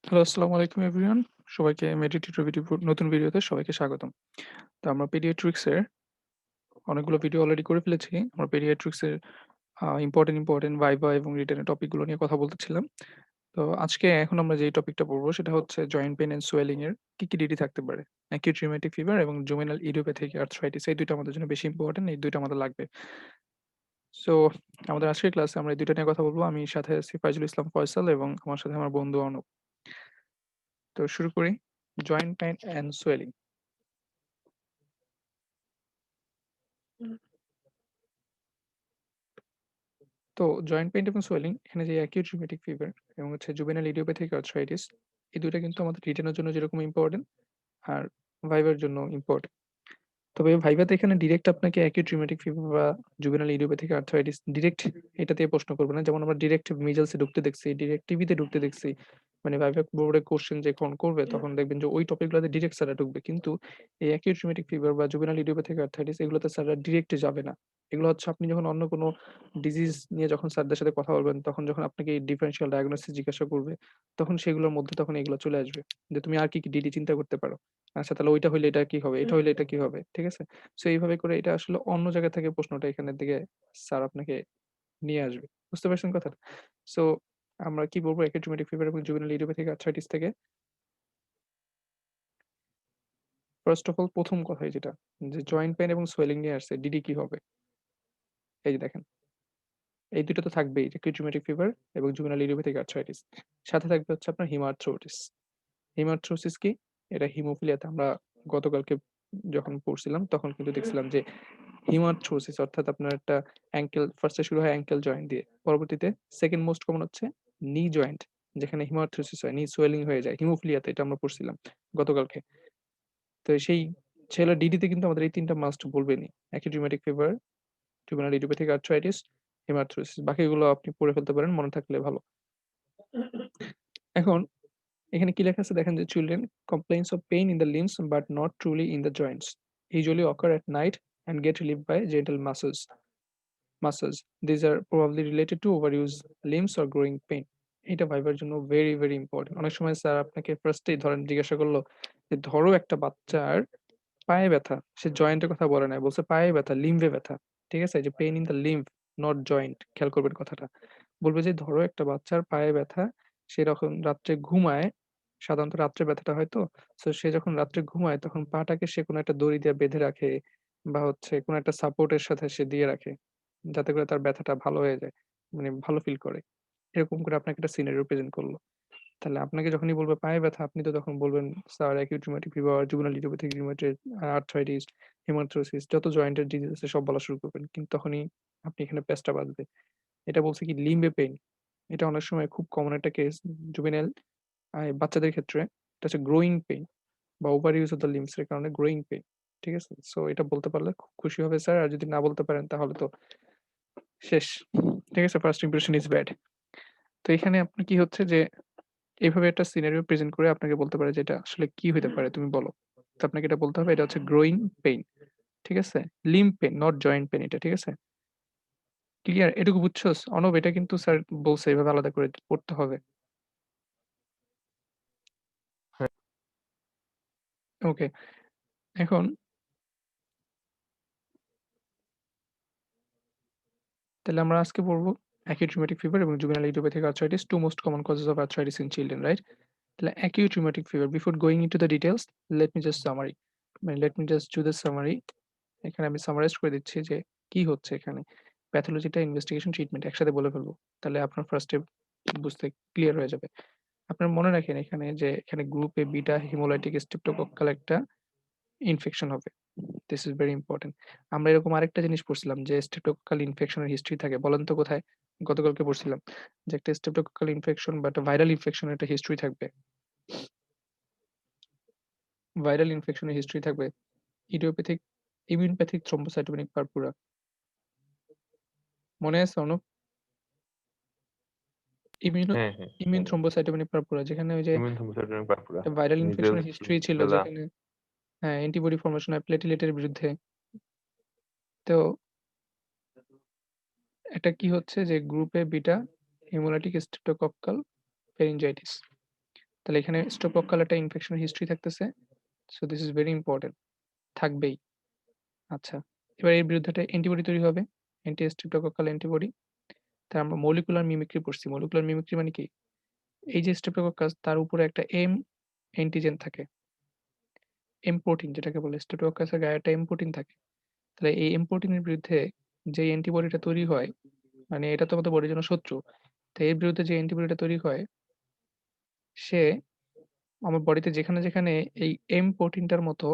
Hello, আসসালামু আলাইকুম everyone. সবাইকে মেডিটেটিভ নতুন ভিডিওতে সবাইকে স্বাগতম। তো আমরা পেডিয়াট্রিক্স এর অনেকগুলো ভিডিও অলরেডি করে ফেলেছি। আমরা পেডিয়াট্রিক্স এর ইম্পোর্টেন্ট ভাইভা এবং রিটেন এর টপিক গুলো নিয়ে কথা বলতেছিলাম। তো আজকে এখন আমরা যেই টপিকটা পড়বো সেটা হচ্ছে জয়েন্ট পেইন অ্যান্ড সোয়েলিং এর কি ডিটি থাকতে পারে? অ্যাকিউট রিউমেটিক ফিভার এবং জুভেনাইল ইডিওপ্যাথিক আর্থ্রাইটিস এই ২ টা আমাদের জন্য বেশি ইম্পোর্টেন্ট। এই ২ টা আমাদের লাগবে। সো আমাদের আজকের ক্লাসে আমরা এই ২ টা নিয়ে কথা বলবো। আমি সাথে আছি ফাইজুল ইসলাম ফয়সাল এবং আমার সাথে আমার বন্ধু অনুপ। তো শুরু করি। Joint pain and swelling. তো জয়েন্ট পেইন এবং সোয়েলিং এখানে যে অ্যাকিউট রিউমেটিক ফিভার এবং হচ্ছে জুভেনাইল ইডিওপ্যাথিক আর্থ্রাইটিস এই ২ টা কিন্তু আমাদের রিটেনের জন্য যেরকম ইম্পোর্টেন্ট আর ভাইবার জন্য ইম্পোর্টেন্ট। তবে ভাইভাতে এখানে ডিরেক্ট আপনাকে অ্যাকিউট রিউমেটিক ফিভার বা জুভেনাইল ইডিওপ্যাথিক আর্থ্রাইটিস ডিরেক্ট এটা দিয়ে প্রশ্ন করবে না। যেমন আমরা ডিরেক্ট মিজেলস এ ঢুকতে দেখছি, ডিরেক্ট টিবিতে ঢুকতে দেখছি। মানে ভাইভা বোর্ডে কোয়েশ্চেন যখন করবে তখন দেখবেন যে ওই টপিক গুলাতে ডিরেক্ট স্যাররা ঢুকবে। কিন্তু এই অ্যাকিউট রিউমেটিক ফিভার বা জুভেনাইল ইডিওপ্যাথিক আর্থ্রাইটিস এগুলোতে স্যাররা ডিরেক্ট যাবে না। এগুলো হচ্ছে আপনি যখন অন্য কোনো ডিজিজ নিয়ে যখন স্যারদের সাথে কথা বলবেন, তখন যখন আপনাকে এই ডিফারেনশিয়াল ডায়াগনোসিস জিজ্ঞাসা করবে, তখন সেগুলোর মধ্যে তখন এগুলো চলে আসবে। যে তুমি আর কি ডিডি চিন্তা করতে পারো? আচ্ছা তাহলে ওইটা হইলে এটা কি হবে? এটা হইলে এটা কি হবে? ঠিক আছে? সো এইভাবে করে এটা আসলে অন্য জায়গা থেকে প্রশ্নটা এখানের দিকে স্যার আপনাকে নিয়ে আসবে। বুঝতে পারছেন কথাটা? সো আমরা কি বলবো acute rheumatic fever এবং juvenile idiopathic arthritis থেকে? ফার্স্ট অফ অল ১ম কথাই যেটা যে জয়েন্ট পেইন এবং সোয়েলিং নিয়ে আসছে ডিডি কি হবে? এই যে দেখেন, এই ২ টা তো থাকবেই acute rheumatic fever এবং juvenile idiopathic arthritis। সাথে থাকবে হচ্ছে আপনার hemarthrosis। hemarthrosis কি? এটা হিমোফিলিয়াতে আমরা গতকালকে যখন পড়ছিলাম তখন কিন্তু দেখছিলাম যে হিমারথ্রোসিস অর্থাৎ আপনার একটা অ্যাঙ্কেল ফার্স্ট এ শুরু হয় অ্যাঙ্কেল জয়েন্ট দিয়ে। পরবর্তীতে সেকেন্ড মোস্ট কমন হচ্ছে নি জয়েন্ট যেখানে হিমারথ্রোসিস হয়, নি সোয়েলিং হয়ে যায়। হিমোফিলিয়াতে এটা আমরা পড়ছিলাম গতকালকে। তো সেই ছেলের ডিডিতে কিন্তু আমাদের এই ৩ টা মাস্ট বলবেনই। Acute rheumatic fever, juvenile idiopathic arthritis, haemarthrosis. বাকিগুলো আপনি পড়ে ফেলতে পারেন মনে থাকলে ভালো। এখন এখানে কি লেখা আছে দেখেন যে children complains of pain in the limbs but not truly in the joints. Usually occur at night and get relieved by gentle massage. These are probably related to overuse limbs or growing pain. এটা ভাইবার জন্য very, very important. অনেক সময় sir আপনাকে first এই ধরেন জিজ্ঞাসা করল যে, ধরো একটা বাচ্চার পায়ে ব্যথা। সে জয়েন্টের কথা বলে নাই। বলছে পায়ে ব্যথা, লিম্বে ব্যথা। ঠিক আছে? যে pain in the limb, not joint. খেয়াল করবেন কথাটা। বলবে যে ধরো একটা বাচ্চার পায়ে ব্যথা, সে যখন রাত্রে ঘুমায়, সাধারণত রাত্রে ব্যথাটা হয় তো। সো সে যখন রাত্রে ঘুমায় তখন পাটাকে সে কোনো একটা দড়ি দিয়ে বেঁধে রাখে বা হচ্ছে কোনো একটা সাপোর্ট এর সাথে সে দিয়ে রাখে। যাতে করে তার ব্যথাটা ভালো হয়ে যায়। মানে ভালো ফিল করে। এরকম করে আপনাকে একটা সিনারিও প্রেজেন্ট করল। তাহলে আপনাকে যখনই বলবে পায়ে ব্যথা, আপনি তো তখন বলবেন, "sir acute rheumatic fever, juvenile idiopathic rheumatoid arthritis, hemarthrosis" যত জয়েন্টের ডিজিজ আছে সব বলা শুরু করবেন। কিন্তু তখনই আপনি এখানে প্যাঁচটা বাজবে। এটা বলছে কি লিম্বে পেইন। এটা অনেক সময় খুব কমন একটা কেস জুভেনাইল বাচ্চাদের ক্ষেত্রে। এটা হচ্ছে গ্রোইং পেইন বা over use of the limbs এর কারণে গ্রোইং পেইন। ঠিক আছে? সো এটা বলতে পারলে খুব খুশি হবে স্যার। আর যদি না বলতে পারেন তাহলে তো শেষ। ঠিক আছে? ফার্স্ট ইমপ্রেশন ইস ব্যাড। তো এখানে আপনার কি হচ্ছে যে এভাবে একটা সিনারিও প্রেজেন্ট করে আপনাকে বলতে পারে যে এটা আসলে কি হইতে পারে তুমি বলো। তো আপনাকে এটা বলতে হবে এটা হচ্ছে গ্রোইং পেইন। ঠিক আছে? Limb pain not joint pain এটা। ঠিক আছে? ক্লিয়ার? এটুকু বুঝছস? অর্ণব এটা কিন্তু স্যার বলছে এভাবে আলাদা করে পড়তে হবে। হ্যাঁ, ওকে। এখন তাহলে আমরা আজকে পড়ব acute rheumatic fever এবং juvenile idiopathic arthritis, two most common causes of arthritis in children, right? তাহলে acute rheumatic fever. Before going into the details, let me just summary. মানে let me just do the summary. এখানে আমি summarise করে দিচ্ছি যে কি হচ্ছে এখানে। প্যাথোলজিটা, ইনভেস্টিগেশন, ট্রিটমেন্ট একসাথে বলে ফেলবো। তাহলে আপনার ফার্স্ট এ বুঝতে ক্লিয়ার হয়ে যাবে। আপনারা মনে রাখেন এখানে যে এখানে গ্রুপ এ বিটা হেমোলাইটিক স্ট্রেপ্টোকক্কাল একটা ইনফেকশন হবে। This is very important. আমরা এরকম আরেকটা জিনিস পড়ছিলাম যে স্ট্রেপ্টোকক্কাল ইনফেকশনের হিস্ট্রি থাকে। বলেন তো কোথায়? গতকালকে পড়ছিলাম যে একটা স্ট্রেপ্টোকক্কাল ইনফেকশন বা একটা ভাইরাল ইনফেকশনের একটা হিস্ট্রি থাকবে। ভাইরাল ইনফেকশনের হিস্ট্রি থাকবে। Idiopathic immunopathic thrombocytopenic purpura. মনে আছে অনুপ? ইমিউনো হ্যাঁ, হ্যাঁ, ইমিউন মনে আছে। থ্রম্বোসাইটোপেনিক পারপুরা যেখানে ওই যে হিউম্যান থ্রোমবোসাইটোমেটিক পারপুরা, একটা ভাইরাল মিজেলস, ইনফেকশনের হিস্ট্রি ছিল রুবেলা। যেখানে হ্যাঁ, অ্যান্টিবডি ফরমেশন হয় প্লেটলেটের বিরুদ্ধে। তো এটা কি হচ্ছে যে গ্রুপে বিটা হেমোলাইটিক স্ট্রেপ্টোকক্কাল ফেরিনজাইটিস। তাহলে এখানে স্ট্রেপ্টোকক্কাল একটা ইনফেকশনের হিস্ট্রি থাকতেছে। So this is very important, থাকবেই। আচ্ছা, এবার এর বিরুদ্ধে একটা অ্যান্টিবডি তৈরি হবে, অ্যান্টি স্ট্রেপ্টোকক্কাল অ্যান্টিবডি। তা আমরা মলিকুলার মিমিক্রি পড়ছি। মলিকুলার মিমিক্রি মানে কি? এই যে স্ট্রেপ্টোকক্কাস তার উপরে একটা এম অ্যান্টিজেন থাকে। এম প্রোটিন যেটাকে বলে, স্ট্রেপ্টোকক্কাসের গায়ে একটা এম প্রোটিন থাকে। তাহলে এই এম প্রোটিনের বিরুদ্ধে যে অ্যান্টিবডিটা তৈরি হয়, মানে এটা তো আমাদের বডির জন্য শত্রু। তো এর বিরুদ্ধে যে অ্যান্টিবডিটা তৈরি হয়, সে আমার বডিতে যেখানে এই এম প্রোটিনটার মতো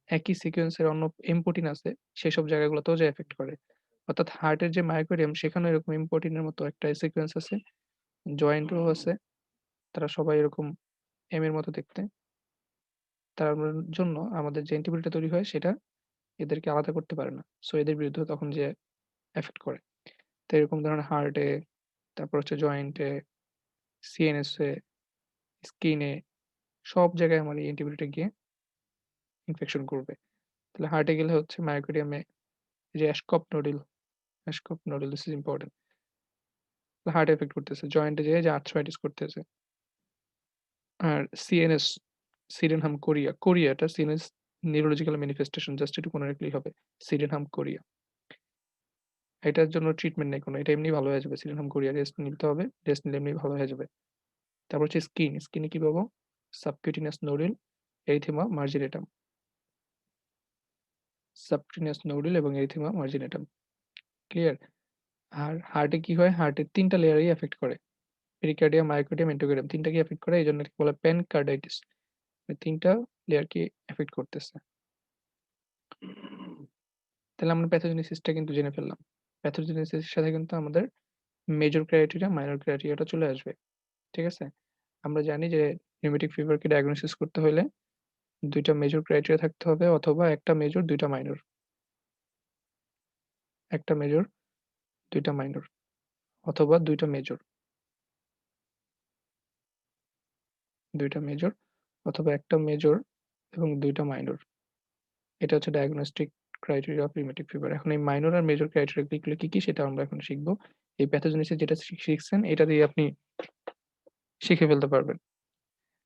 একই সিকোয়েন্সের অন্য এম প্রোটিন আছে, সেসব জায়গাগুলোতেও যেয়ে এফেক্ট করে। অর্থাৎ হার্টের যে মায়োকার্ডিয়াম সেখানেও এরকম এম প্রোটিনের মতো একটা সিকোয়েন্স আছে, জয়েন্টও আছে। তারা সবাই এরকম এম এর মতো দেখতে। তার জন্য আমাদের যে অ্যান্টিবডিটা তৈরি হয় সেটা এদেরকে আলাদা করতে পারে না। সো এদের বিরুদ্ধে তখন যেয়ে এফেক্ট করে। তো এরকম ধরনের হার্টে, তারপর হচ্ছে জয়েন্টে, সিএনএস এ, স্কিনে, সব জায়গায় আমার এই অ্যান্টিবডিটা গিয়ে ইনফেকশন করবে। তাহলে হার্টে গেলে হচ্ছে মায়োকার্ডিয়ামে যে Aschoff nodule this is important. Heart effect করতেছে। জয়েন্টে যেয়ে যে আর্থ্রাইটিস করতেছে। আর সিএনএস, সিডেনহাম কোরিয়া। কোরিয়াটা সিএনএস নিউরোলজিক্যাল ম্যানিফেস্টেশন, জাস্ট একটু মনে রাখলেই হবে। Sydenham chorea. এটার জন্য ট্রিটমেন্ট নেই কোনো। এটা এমনি ভালো হয়ে যাবে। সিডেনহাম কোরিয়া রেস্ট নিতে হবে। রেস্ট নিলে এমনি ভালো হয়ে যাবে। তারপর হচ্ছে স্কিন। স্কিনে কি পাবো? Subcutaneous nodule, erythema marginatum. Subcutaneous nodule এবং এরিথেমা মার্জিনেটাম। ক্লিয়ার? আর হার্টে কি হয়? হার্টের ৩ টা লেয়ারই এফেক্ট করে। পেরিকার্ডিয়াম, মায়োকার্ডিয়াম, এন্ডোকার্ডিয়াম ৩ টাকেই এফেক্ট করে। এজন্য এটাকে বলা হয় প্যানকার্ডাইটিস। ৩ টা লেয়ারকে এফেক্ট করতেছে। তাহলে আমরা প্যাথোজেনেসিসটা কিন্তু জেনে ফেললাম। প্যাথোজেনেসিসের সাথে কিন্তু আমাদের মেজর ক্রাইটেরিয়া, মাইনর ক্রাইটেরিয়াটা চলে আসবে। ঠিক আছে? আমরা জানি যে নিউমেটিক ফিভারকে ডায়াগনোসিস করতে হলে ২ টা মেজর ক্রাইটেরিয়া থাকতে হবে, অথবা ১ টা মেজর ২ টা মাইনর। ১ টা মেজর ২ টা মাইনর, অথবা ২ টা মেজর, ২ টা মেজর অথবা ১ টা মেজর এবং ২ টা মাইনর। এটা হচ্ছে diagnostic criteria of rheumatic fever. এখন এই মাইনর আর মেজর ক্রাইটেরিয়া গুলো কি সেটা আমরা এখন শিখব। এই প্যাথোজেনেসিস যেটা শিখছেন এটা দিয়ে আপনি শিখে ফেলতে পারবেন।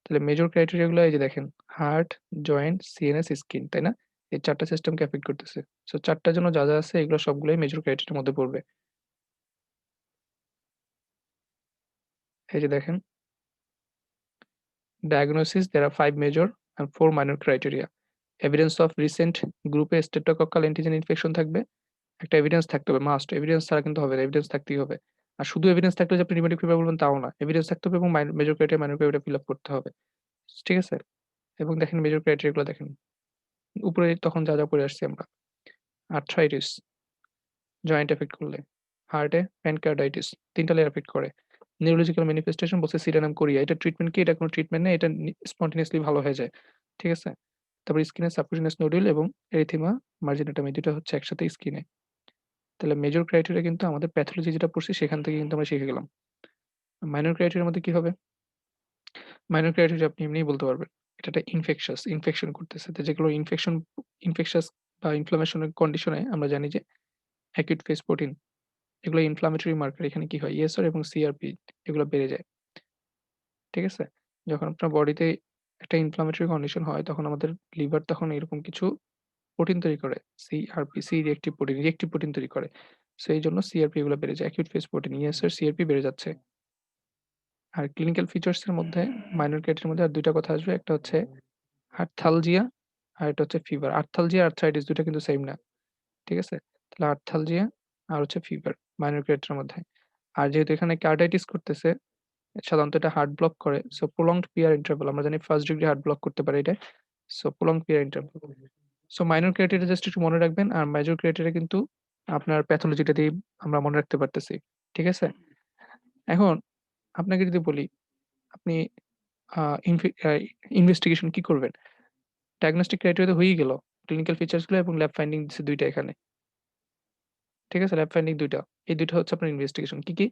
তাহলে মেজর ক্রাইটেরিয়া গুলো এই যে দেখেন, হার্ট, জয়েন্ট, সিএনএস, স্কিন, তাই না? এই ৪ টা সিস্টেমকে এফেক্ট করতেছে। সো ৪ টার জন্য যা আছে এগুলো সবগুলোই মেজর ক্রাইটেরিয়ার মধ্যে পড়বে। এই যে দেখেন, diagnosis there are 5 major and 4 minor criteria. Evidence of recent গ্রুপে streptococcal antigen infection থাকবে। একটা এভিডেন্স থাকতে হবে, মাস্ট। এভিডেন্স ছাড়া কিন্তু হবে না। এভিডেন্স থাকতেই হবে। আর শুধু এভিডেন্স থাকলে যে আপনি রিউমেটিক ফিভার বলবেন তাও না। এভিডেন্স থাকতে হবে এবং major criteria, minor criteria fill up করতে হবে। ঠিক আছে? এবং দেখেন মেজর ক্রাইটেরিয়া গুলো দেখেন। উপরে তখন যা পড়ে আসছি আমরা। আর্থ্রাইটিস, জয়েন্ট এফেক্ট করলে। হার্টে প্যানকার্ডাইটিস ৩ টা লেয়ার এফেক্ট করে। নিউরোলজিক্যাল ম্যানিফেস্টেশন বলছে সিডেনাম কোরিয়া। এটা ট্রিটমেন্ট কি? এটা কোনো ট্রিটমেন্ট নেই। এটা স্পন্টেনিয়াসলি ভালো হয়ে যায়। ঠিক আছে? তারপর স্কিনের সাবকিউটেনিয়াস নোডুল এবং এরিথেমা মার্জিনেটাম, এই ২ টা হচ্ছে একসাথে স্কিনে। তাহলে মেজর ক্রাইটেরিয়া কিন্তু আমাদের প্যাথোলজি যেটা পড়ছি সেখান থেকে কিন্তু আমরা শিখে গেলাম। মাইনর ক্রাইটেরিয়ার মধ্যে কি হবে? মাইনর ক্রাইটেরিয়া আপনি এমনিই বলতে পারবেন। এটা একটা ইনফেকশন করতেছে। তো যেগুলো ইনফেকশাস বা ইনফ্লামেশন এর কন্ডিশনে আমরা জানি যে অ্যাকিউট ফেজ প্রোটিন, এগুলো ইনফ্লামেটরি মার্কার। এখানে কি হয়? ইএসআর এবং সিআরপি এগুলো বেড়ে যায়। ঠিক আছে? যখন আপনার বডিতে একটা ইনফ্লামেটরি কন্ডিশন হয় তখন আমাদের লিভার তখন এরকম কিছু প্রোটিন তৈরি করে। সিআরপি, সি রিঅ্যাক্টিভ প্রোটিন তৈরি করে। সো এইজন্য সিআরপি এগুলো বেড়ে যায়। Acute phase protein, ESR, CRP বেড়ে যাচ্ছে। আর ক্লিনিক্যাল ফিচার্স এর মধ্যে মাইনর ক্রাইটেরিয়ার মধ্যে আর ২ টা কথা আসবে। একটা হচ্ছে আর্থালজিয়া, আর একটা হচ্ছে ফিভার। আর্থালজিয়া, আর্থ্রাইটিস ২ টা কিন্তু সেম না। ঠিক আছে? তাহলে আর্থালজিয়া আর হচ্ছে ফিভার মাইনর ক্রাইটেরিয়ার মধ্যে। আর যেহেতু এখানে কার্ডাইটিস করতেছে, সাধারণত এটা হার্ট ব্লক করে। সো প্রলংড পিয়ার ইন্টারভাল, আমরা জানি ফার্স্ট ডিগ্রি হার্ট ব্লক করতে পারে এটা। So prolonged PR interval. So minor criteria just একটু মনে রাখবেন। আর মেজর ক্রাইটেরিয়া কিন্তু আপনার প্যাথোলজিটা দিয়েই আমরা মনে রাখতে পারতেছি। ঠিক আছে? এখন আপনাকে যদি বলি, আপনি আ ইনভি আ ইনভেস্টিগেশন কি করবেন? ডায়াগনস্টিক ক্রাইটেরিয়া তো হয়েই গেল। ক্লিনিক্যাল ফিচার্স গুলো এবং ল্যাব ফাইন্ডিং দিছে ২ টা এখানে। ঠিক আছে? ল্যাব ফাইন্ডিং ২ টা। এই ২ টা হচ্ছে আপনার ইনভেস্টিগেশন। কি?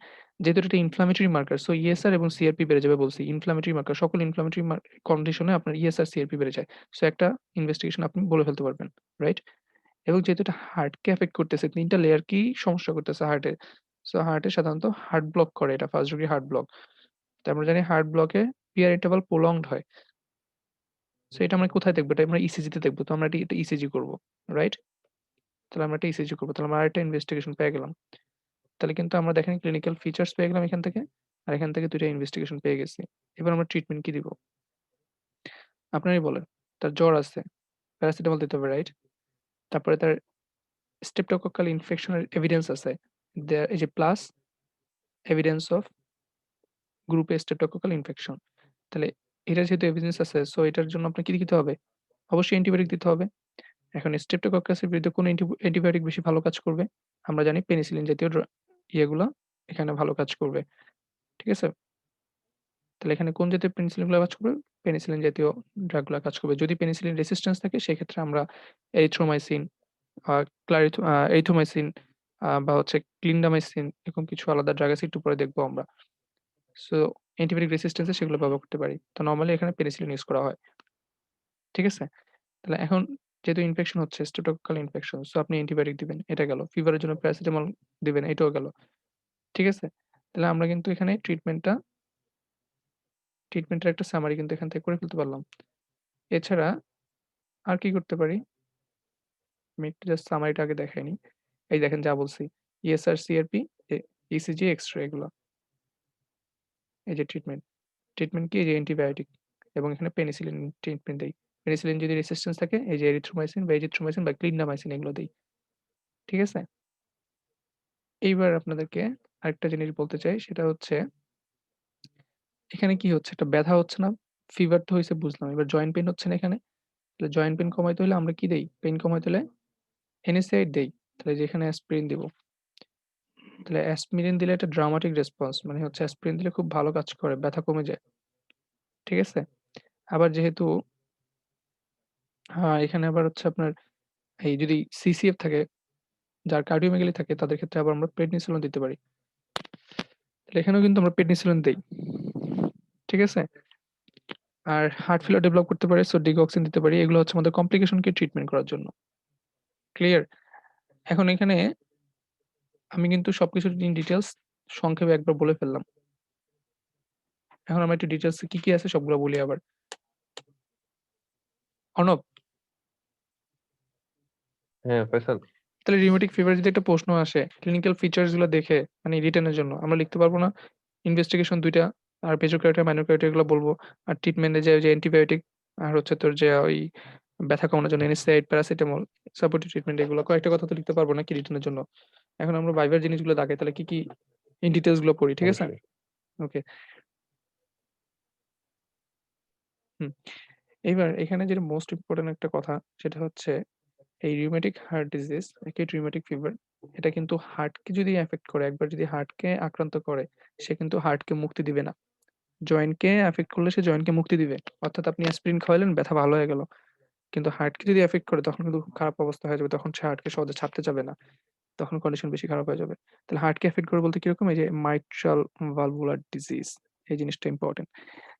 যেহেতু এটা একটা ইনফ্লামেটরি মার্কার, সো ইএসআর এবং সিআরপি বেড়ে যাবে বলছি। ইনফ্লামেটরি মার্কার, সকল ইনফ্লামেটরি কন্ডিশনে আপনার ইএসআর, সিআরপি বেড়ে যায়। সো একটা ইনভেস্টিগেশন আপনি বলে ফেলতে পারবেন। রাইট? এবং যেহেতু এটা হার্টকে এফেক্ট করতেছে, ৩ টা লেয়ারকেই সমস্যা করতেছে হার্টে। সো হার্টে সাধারণত হার্ট ব্লক করে, এটা ফার্স্ট ডিগ্রি হার্ট ব্লক। তো আমরা জানি হার্ট ব্লকে পিয়ার ইন্টারভাল প্রলংড হয়। সো এটা আমরা কোথায় দেখবো? এটা আমরা ইসিজি তে দেখবো। তো আমরা এটা ইসিজি করব। রাইট? তাহলে আমরা এটা ইসিজি করব। তাহলে আমরা আরেকটা ইনভেস্টিগেশন পেয়ে গেলাম। তাহলে কিন্তু আমরা দেখেন ক্লিনিক্যাল ফিচারস পেয়ে গেলাম এখান থেকে। আর এখান থেকে ২ টা ইনভেস্টিগেশন পেয়ে গেছি। এবার আমরা ট্রিটমেন্ট কি দিব? আপনারাই বলেন। তার জ্বর আছে, প্যারাসিটামল দিতে হবে, রাইট? তারপরে তার স্ট্রেপ্টোকক্কাল ইনফেকশনের এভিডেন্স আছে। এই যে plus evidence of group A streptococcal infection. তাহলে এটার যেহেতু এভিডেন্স আছে, সো এটার জন্য আপনার কি দিতে হবে? অবশ্যই অ্যান্টিবায়োটিক দিতে হবে। এখন স্ট্রেপ্টোকক্কাসের বিরুদ্ধে কোন অ্যান্টিবায়োটিক বেশি ভালো কাজ করবে? আমরা জানি পেনিসিলিন জাতীয় ইয়েগুলা এখানে ভালো কাজ করবে। ঠিক আছে? তাহলে এখানে কোন জাতীয় পেনিসিলিন গুলো কাজ করবে? পেনিসিলিন জাতীয় ড্রাগগুলা কাজ করবে। যদি পেনিসিলিন রেসিস্ট্যান্স থাকে সেক্ষেত্রে আমরা এরিথ্রোমাইসিন, এরিথ্রোমাইসিন বা হচ্ছে ক্লিন্ডামাইসিন এরকম কিছু আলাদা ড্রাগ আছে, একটু পরে দেখবো আমরা। সো অ্যান্টিবায়োটিক রেসিস্ট্যান্স এ সেগুলো ব্যবহার করতে পারি। তো নরমালি এখানে পেনিসিলিন ইউজ করা হয়। ঠিক আছে? তাহলে এখন যেহেতু ইনফেকশন হচ্ছে স্ট্রেপ্টোকক্কাল ইনফেকশন, সো আপনি অ্যান্টিবায়োটিক দিবেন। এটা গেল। ফিভারের জন্য প্যারাসিটামল দিবেন। এটাও গেল। ঠিক আছে? তাহলে আমরা কিন্তু এখানে ট্রিটমেন্টের একটা সামারি কিন্তু এখান থেকে করে ফেলতে পারলাম। এছাড়া আর কি করতে পারি? আমি একটু জাস্ট সামারিটা আগে দেখাই নিই। এই দেখেন যা বলছি। ইএসআর, সিআরপি, ইসিজি, এক্স-রে এগুলা। এই যে ট্রিটমেন্ট। ট্রিটমেন্ট কি? এই যে অ্যান্টিবায়োটিক এবং এখানে পেনিসিলিন ট্রিটমেন্ট দেই। পেনিসিলিন যদি রেসিস্ট্যান্স থাকে এই যে এরিথ্রোমাইসিন বা এজিথ্রোমাইসিন বা ক্লিন্ডামাইসিন এগুলো দেই। ঠিক আছে? এইবার আপনাদেরকে আরেকটা জিনিস বলতে চাই, সেটা হচ্ছে এখানে কি হচ্ছে? একটা ব্যথা হচ্ছে না? ফিভার তো হইছে বুঝলাম। এবার জয়েন্ট পেইন হচ্ছে না এখানে? তাহলে জয়েন্ট পেইন কমাইতে হলে আমরা কি দেই? পেইন কমাইতে হলে NSAID দেই। তাহলে যে এখানে অ্যাসপিরিন দিব। তাহলে অ্যাসপিরিন দিলে একটা ড্রামাটিক রেসপন্স, মানে হচ্ছে অ্যাসপিরিন দিলে খুব ভালো কাজ করে, ব্যথা কমে যায়। ঠিক আছে? আবার যেহেতু এখানে আবার হচ্ছে আপনার এই যদি CCF থাকে, যার কার্ডিওমেগালি থাকে তাদের ক্ষেত্রে আবার আমরা প্রেডনিসোলোন দিতে পারি। তাহলে এখানেও কিন্তু আমরা প্রেডনিসোলোন দেই। ঠিক আছে? আর হার্ট ফেইলিউর ডেভেলপ করতে পারে, সো ডিগক্সিন দিতে পারি। এগুলো হচ্ছে আমাদের কমপ্লিকেশনকে ট্রিটমেন্ট করার জন্য। ক্লিয়ার? এখন এখানে আমি কিন্তু সবকিছুর ইন ডিটেইলস সংক্ষেপে একবার বলে ফেললাম। এখন আমরা একটু ডিটেইলস এ কি আছে সবগুলো বলি আবার। অর্ণব, হ্যাঁ ফয়সাল। তাহলে রিউমেটিক ফিভার যদি একটা প্রশ্ন আসে, ক্লিনিক্যাল ফিচারস গুলো দেখে মানে রিটেনের জন্য আমরা লিখতে পারবো না? ইনভেস্টিগেশন ২ টা আর মেজর ক্রাইটেরিয়া, মাইনর ক্রাইটেরিয়া এগুলো বলবো। আর ট্রিটমেন্টে যে অ্যান্টিবায়োটিক আর হচ্ছে তোর যে ওই ব্যথা কমানোর জন্য NSAID, প্যারাসিটামল, সাপোর্টিভ ট্রিটমেন্ট এগুলো কয়েকটা কথা তো লিখতে পারবো নাকি রিটেনের জন্য? এখন আমরা ভাইবার জিনিসগুলো দাগাই, তাহলে কি ইন ডিটেইলস গুলো পড়ি। ঠিক আছে? অবশ্যই। ওকে। হুম। এইবার এখানে যেটা মোস্ট ইম্পোর্টেন্ট একটা কথা, সেটা হচ্ছে এই rheumatic heart disease, acute rheumatic fever, এটা কিন্তু হার্টকে যদি এফেক্ট করে, একবার যদি হার্টকে আক্রান্ত করে, সে কিন্তু হার্টকে মুক্তি দিবে না। জয়েন্টকে এফেক্ট করলে সে জয়েন্টকে মুক্তি দিবে। অর্থাৎ আপনি অ্যাসপিরিন খাওয়াইলেন, ব্যথা ভালো হয়ে গেল। কিন্তু হার্টকে যদি এফেক্ট করে তখন কিন্তু খুব খারাপ অবস্থা হয়ে যাবে। তখন সে হার্টকে সহজে ছাড়তে চাবে না। তখন কন্ডিশন বেশি খারাপ হয়ে যাবে। তাহলে হার্টকে এফেক্ট করে বলতে কিরকম? এই যে মাইট্রাল ভালভুলার ডিজিজ, এই জিনিসটা ইম্পোর্টেন্ট।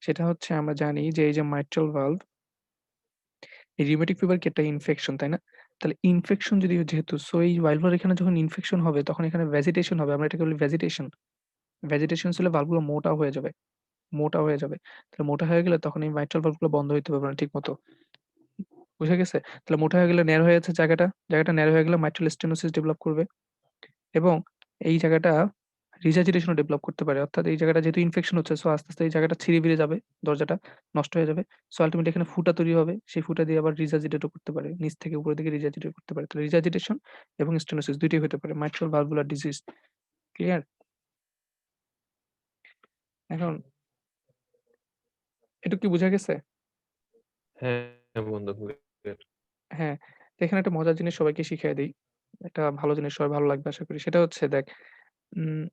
সেটা হচ্ছে আমরা জানি যে এই যে মাইট্রাল ভালভ, এই রিউমেটিক ফিভার কি একটা ইনফেকশন, তাই না? তাহলে ইনফেকশন যদি যেহেতু, সো এই ভালভুলার এখানে যখন ইনফেকশন হবে তখন এখানে ভেজিটেশন হবে। আমরা এটাকে বলি ভেজিটেশন। ভেজিটেশন হলে ভালভগুলো মোটা হয়ে যাবে। মোটা হয়ে যাবে। তাহলে মোটা হয়ে গেলে তখন এই মাইট্রাল ভালভগুলো বন্ধ হইতে পারবে না ঠিকমতো। বুঝা গেছে? তাহলে মোটা হয়ে গেলে ন্যারো হয়ে যাচ্ছে জায়গাটা। জায়গাটা ন্যারো হয়ে গেলে মাইট্রাল স্টেনোসিস ডেভেলপ করবে এবং এই জায়গাটা রিসার্জিটেশন ও ডেভেলপ করতে পারে। অর্থাৎ এই জায়গাটা যেহেতু ইনফেকশন হচ্ছে, সো আস্তে, আস্তে এই জায়গাটা ছিঁড়ে-বিড়ে যাবে। দরজাটা নষ্ট হয়ে যাবে। সো আল্টিমেটলি এখানে ফুটা তৈরি হবে। সেই ফুটা দিয়ে আবার রিসার্জিটেট ও করতে পারে। নিচ থেকে উপরের দিকে রিসার্জিটেট করতে পারে। তাহলে রিসার্জিটেশন এবং স্টেনোসিস ২ টাই হতে পারে। Mitral valvular disease. ক্লিয়ার? এখন এটুকু কি বুঝা গেছে? হ্যাঁ বন্ধু clear। হ্যাঁ, তো এখানে একটা মজার জিনিস সবাইকে শিখাইয়া দেই। একটা ভালো জিনিস, সবার ভালো লাগবে আশা করি। সেটা হচ্ছে দেখ, উম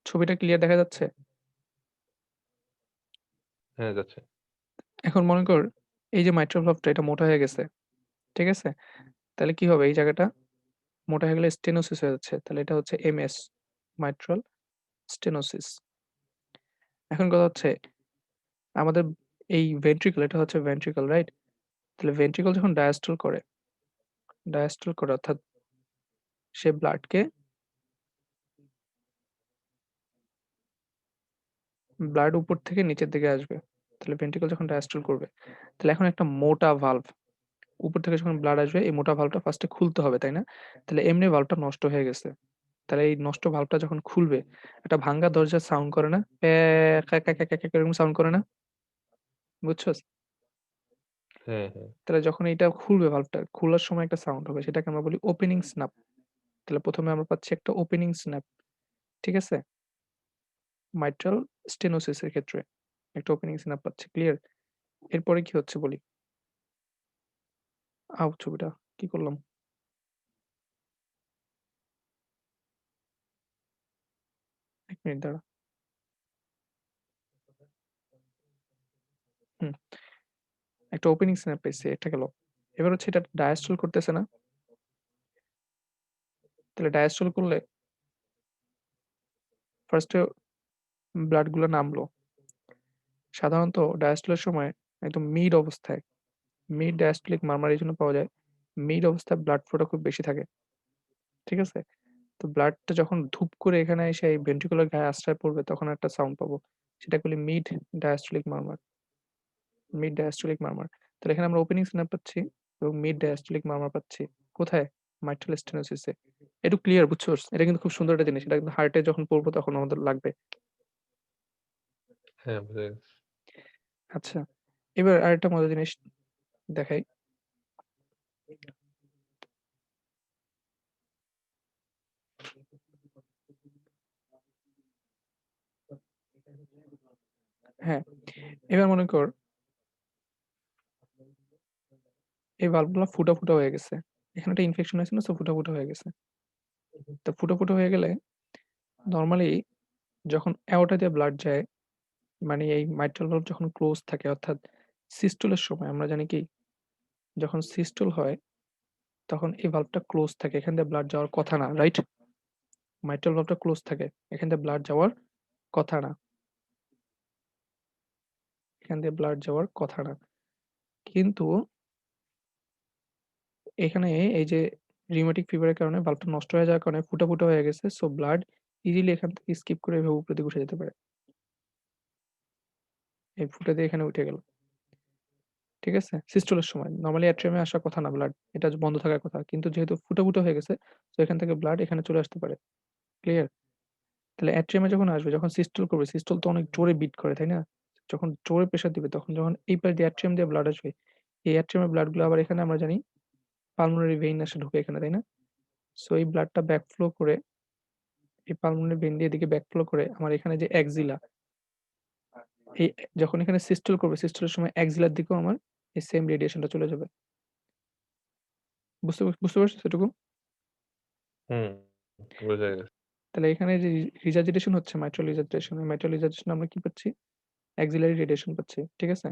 ছবিটা ক্লিয়ার দেখা যাচ্ছে? হ্যাঁ যাচ্ছে। এখন মনে কর এই যে মাইট্রাল ভালভটা এটা মোটা হয়ে গেছে। ঠিক আছে? তাহলে কি হবে? এই জায়গাটা মোটা হয়ে গেলে স্টেনোসিস হয়ে যাচ্ছে। তাহলে এটা হচ্ছে MS, মাইট্রাল স্টেনোসিস। এখন কথা হচ্ছে আমাদের এই ভেন্ট্রিকল, এটা হচ্ছে ভেন্ট্রিকল, রাইট? তাহলে ভেন্ট্রিকল যখন ডায়াস্টল করে অর্থাৎ সে ব্লাড উপর থেকে নিচের দিকে আসবে। তাহলে ভেন্ট্রিকল যখন ডায়াস্টল করবে, তাহলে এখন একটা মোটা ভালভ উপর থেকে যখন ব্লাড আসবে, এই মোটা ভালভটা ফার্স্টে খুলতে হবে, তাই না? তাহলে এমনি ভালভটা নষ্ট হয়ে গেছে। তাহলে এই নষ্ট ভালভটা যখন খুলবে, একটা ভাঙ্গা দরজার সাউন্ড করে না? ক্যাঁ ক্যাঁ ক্যাঁ ক্যাঁ ক্যাঁ এরকম সাউন্ড করে না? বুঝছস? হ্যাঁ, হ্যাঁ। তাহলে যখন এইটা খুলবে ভালভটা, খোলার সময় একটা সাউন্ড হবে। সেটাকে আমরা বলি ওপেনিং স্ন্যাপ। তাহলে ১ম এ আমরা পাচ্ছি একটা ওপেনিং স্ন্যাপ। ঠিক আছে? মাইট্রাল স্টেনোসিস এর ক্ষেত্রে একটা ওপেনিং স্ন্যাপ পাচ্ছি। ক্লিয়ার? এরপরে কি হচ্ছে বলি। ছবিটা কি করলাম? এক মিনিট দাঁড়া। হুম, একটা ওপেনিং স্ন্যাপ পাইছি। এটা গেল। এবার হচ্ছে এটা ডায়াস্টল করতেছে না? তাহলে ডায়াস্টল করলে ফার্স্টে ব্লাড গুলো নামলো। সাধারণত ডায়াস্টলের সময় একদম মিড অবস্থায়, মিড ডায়াস্টলিক মারমার এইজন্য পাওয়া যায়। মিড অবস্থায় ব্লাড ফ্লোটা খুব বেশি থাকে। ঠিক আছে? তো ব্লাডটা যখন ধুপ করে এখানে এসে এই ভেন্ট্রিকুলার গায়ে আশ্রয় পড়বে তখন একটা সাউন্ড পাবো। সেটাকে বলি mid diastolic murmur. Mid diastolic murmur. তাহলে এখানে আমরা ওপেনিং স্ন্যাপ পাচ্ছি এবং মিড ডায়াস্টলিক মারমার পাচ্ছি। কোথায়? মাইট্রাল স্টেনোসিসে। একটু ক্লিয়ার বুঝছোস? এটা কিন্তু খুব সুন্দর একটা জিনিস। এটা কিন্তু হার্টে যখন পড়বো তখন আমাদের লাগবে। হ্যাঁ, বুঝা গেছে। আচ্ছা, এবার আরেকটা মজার জিনিস দেখাই। হ্যাঁ, এবার মনে কর এই ভালভগুলা ফুটা, ফুটা হয়ে গেছে। এখানে একটা ইনফেকশন হয়েছে না? সো ফুটা, ফুটা হয়ে গেছে। তো ফুটা, ফুটা হয়ে গেলে নরমালি যখন অ্যাওর্টা দিয়ে ব্লাড যায়, মানে এই মাইট্রাল ভালভ যখন ক্লোজ থাকে অর্থাৎ সিস্টুলের সময় আমরা জানি কি? যখন সিস্টুল হয় তখন এই ভালভটা ক্লোজ থাকে। এখান দিয়ে ব্লাড যাওয়ার কথা না, রাইট? মাইট্রাল ভালভটা ক্লোজ থাকে। এখান দিয়ে ব্লাড যাওয়ার কথা না। এখান দিয়ে ব্লাড যাওয়ার কথা না। কিন্তু এখানে এই যে রিউমেটিক ফিভারের কারণে ভালভটা নষ্ট হয়ে যাওয়ার কারণে ফুটা, ফুটা হয়ে গেছে। সো ব্লাড ইজিলি এখান থেকে স্কিপ করে এভাবে উপরের দিকে উঠে যেতে পারে। এই ফুটা দিয়ে এখানে উঠে গেল। ঠিক আছে? সিস্টুলের সময় নরমালি অ্যাট্রিয়ামে আসার কথা না ব্লাড। এটা বন্ধ থাকার কথা। কিন্তু যেহেতু ফুটা, ফুটা হয়ে গেছে সো এখান থেকে ব্লাড এখানে চলে আসতে পারে। ক্লিয়ার? তাহলে অ্যাট্রিয়ামে যখন আসবে, যখন সিস্টুল করবে, সিস্টুল তো অনেক জোরে বিট করে, তাই না? যখন জোরে প্রেশার দিবে তখন যখন এই পাশ দিয়ে অ্যাট্রিয়াম দিয়ে ব্লাড আসবে, এই অ্যাট্রিয়ামের ব্লাড গুলো আবার এখানে আমরা জানি পালমোনারি ভেইন এসে ঢুকে এখানে, তাই না? সো এই ব্লাডটা ব্যাক ফ্লো করে এই পালমোনারি ভেইন দিয়ে এদিকে ব্যাক ফ্লো করে আমার এখানে যে এক্সিলা, এই যখন এখানে সিস্টুল করবে, সিস্টুলের সময় এক্সিলার দিকেও আমার এই সেম রেডিয়েশনটা চলে যাবে। বুঝতে পারছিস এটুকু? হুম, বুঝা গেছে। তাহলে এখানে যে রিজার্জিটেশন হচ্ছে মাইট্রাল রিজার্জিটেশন, এই মাইট্রাল রিজার্জিটেশন আমরা কি পাচ্ছি? অ্যাক্সিলারি রেডিয়েশন পাচ্ছি। ঠিক আছে?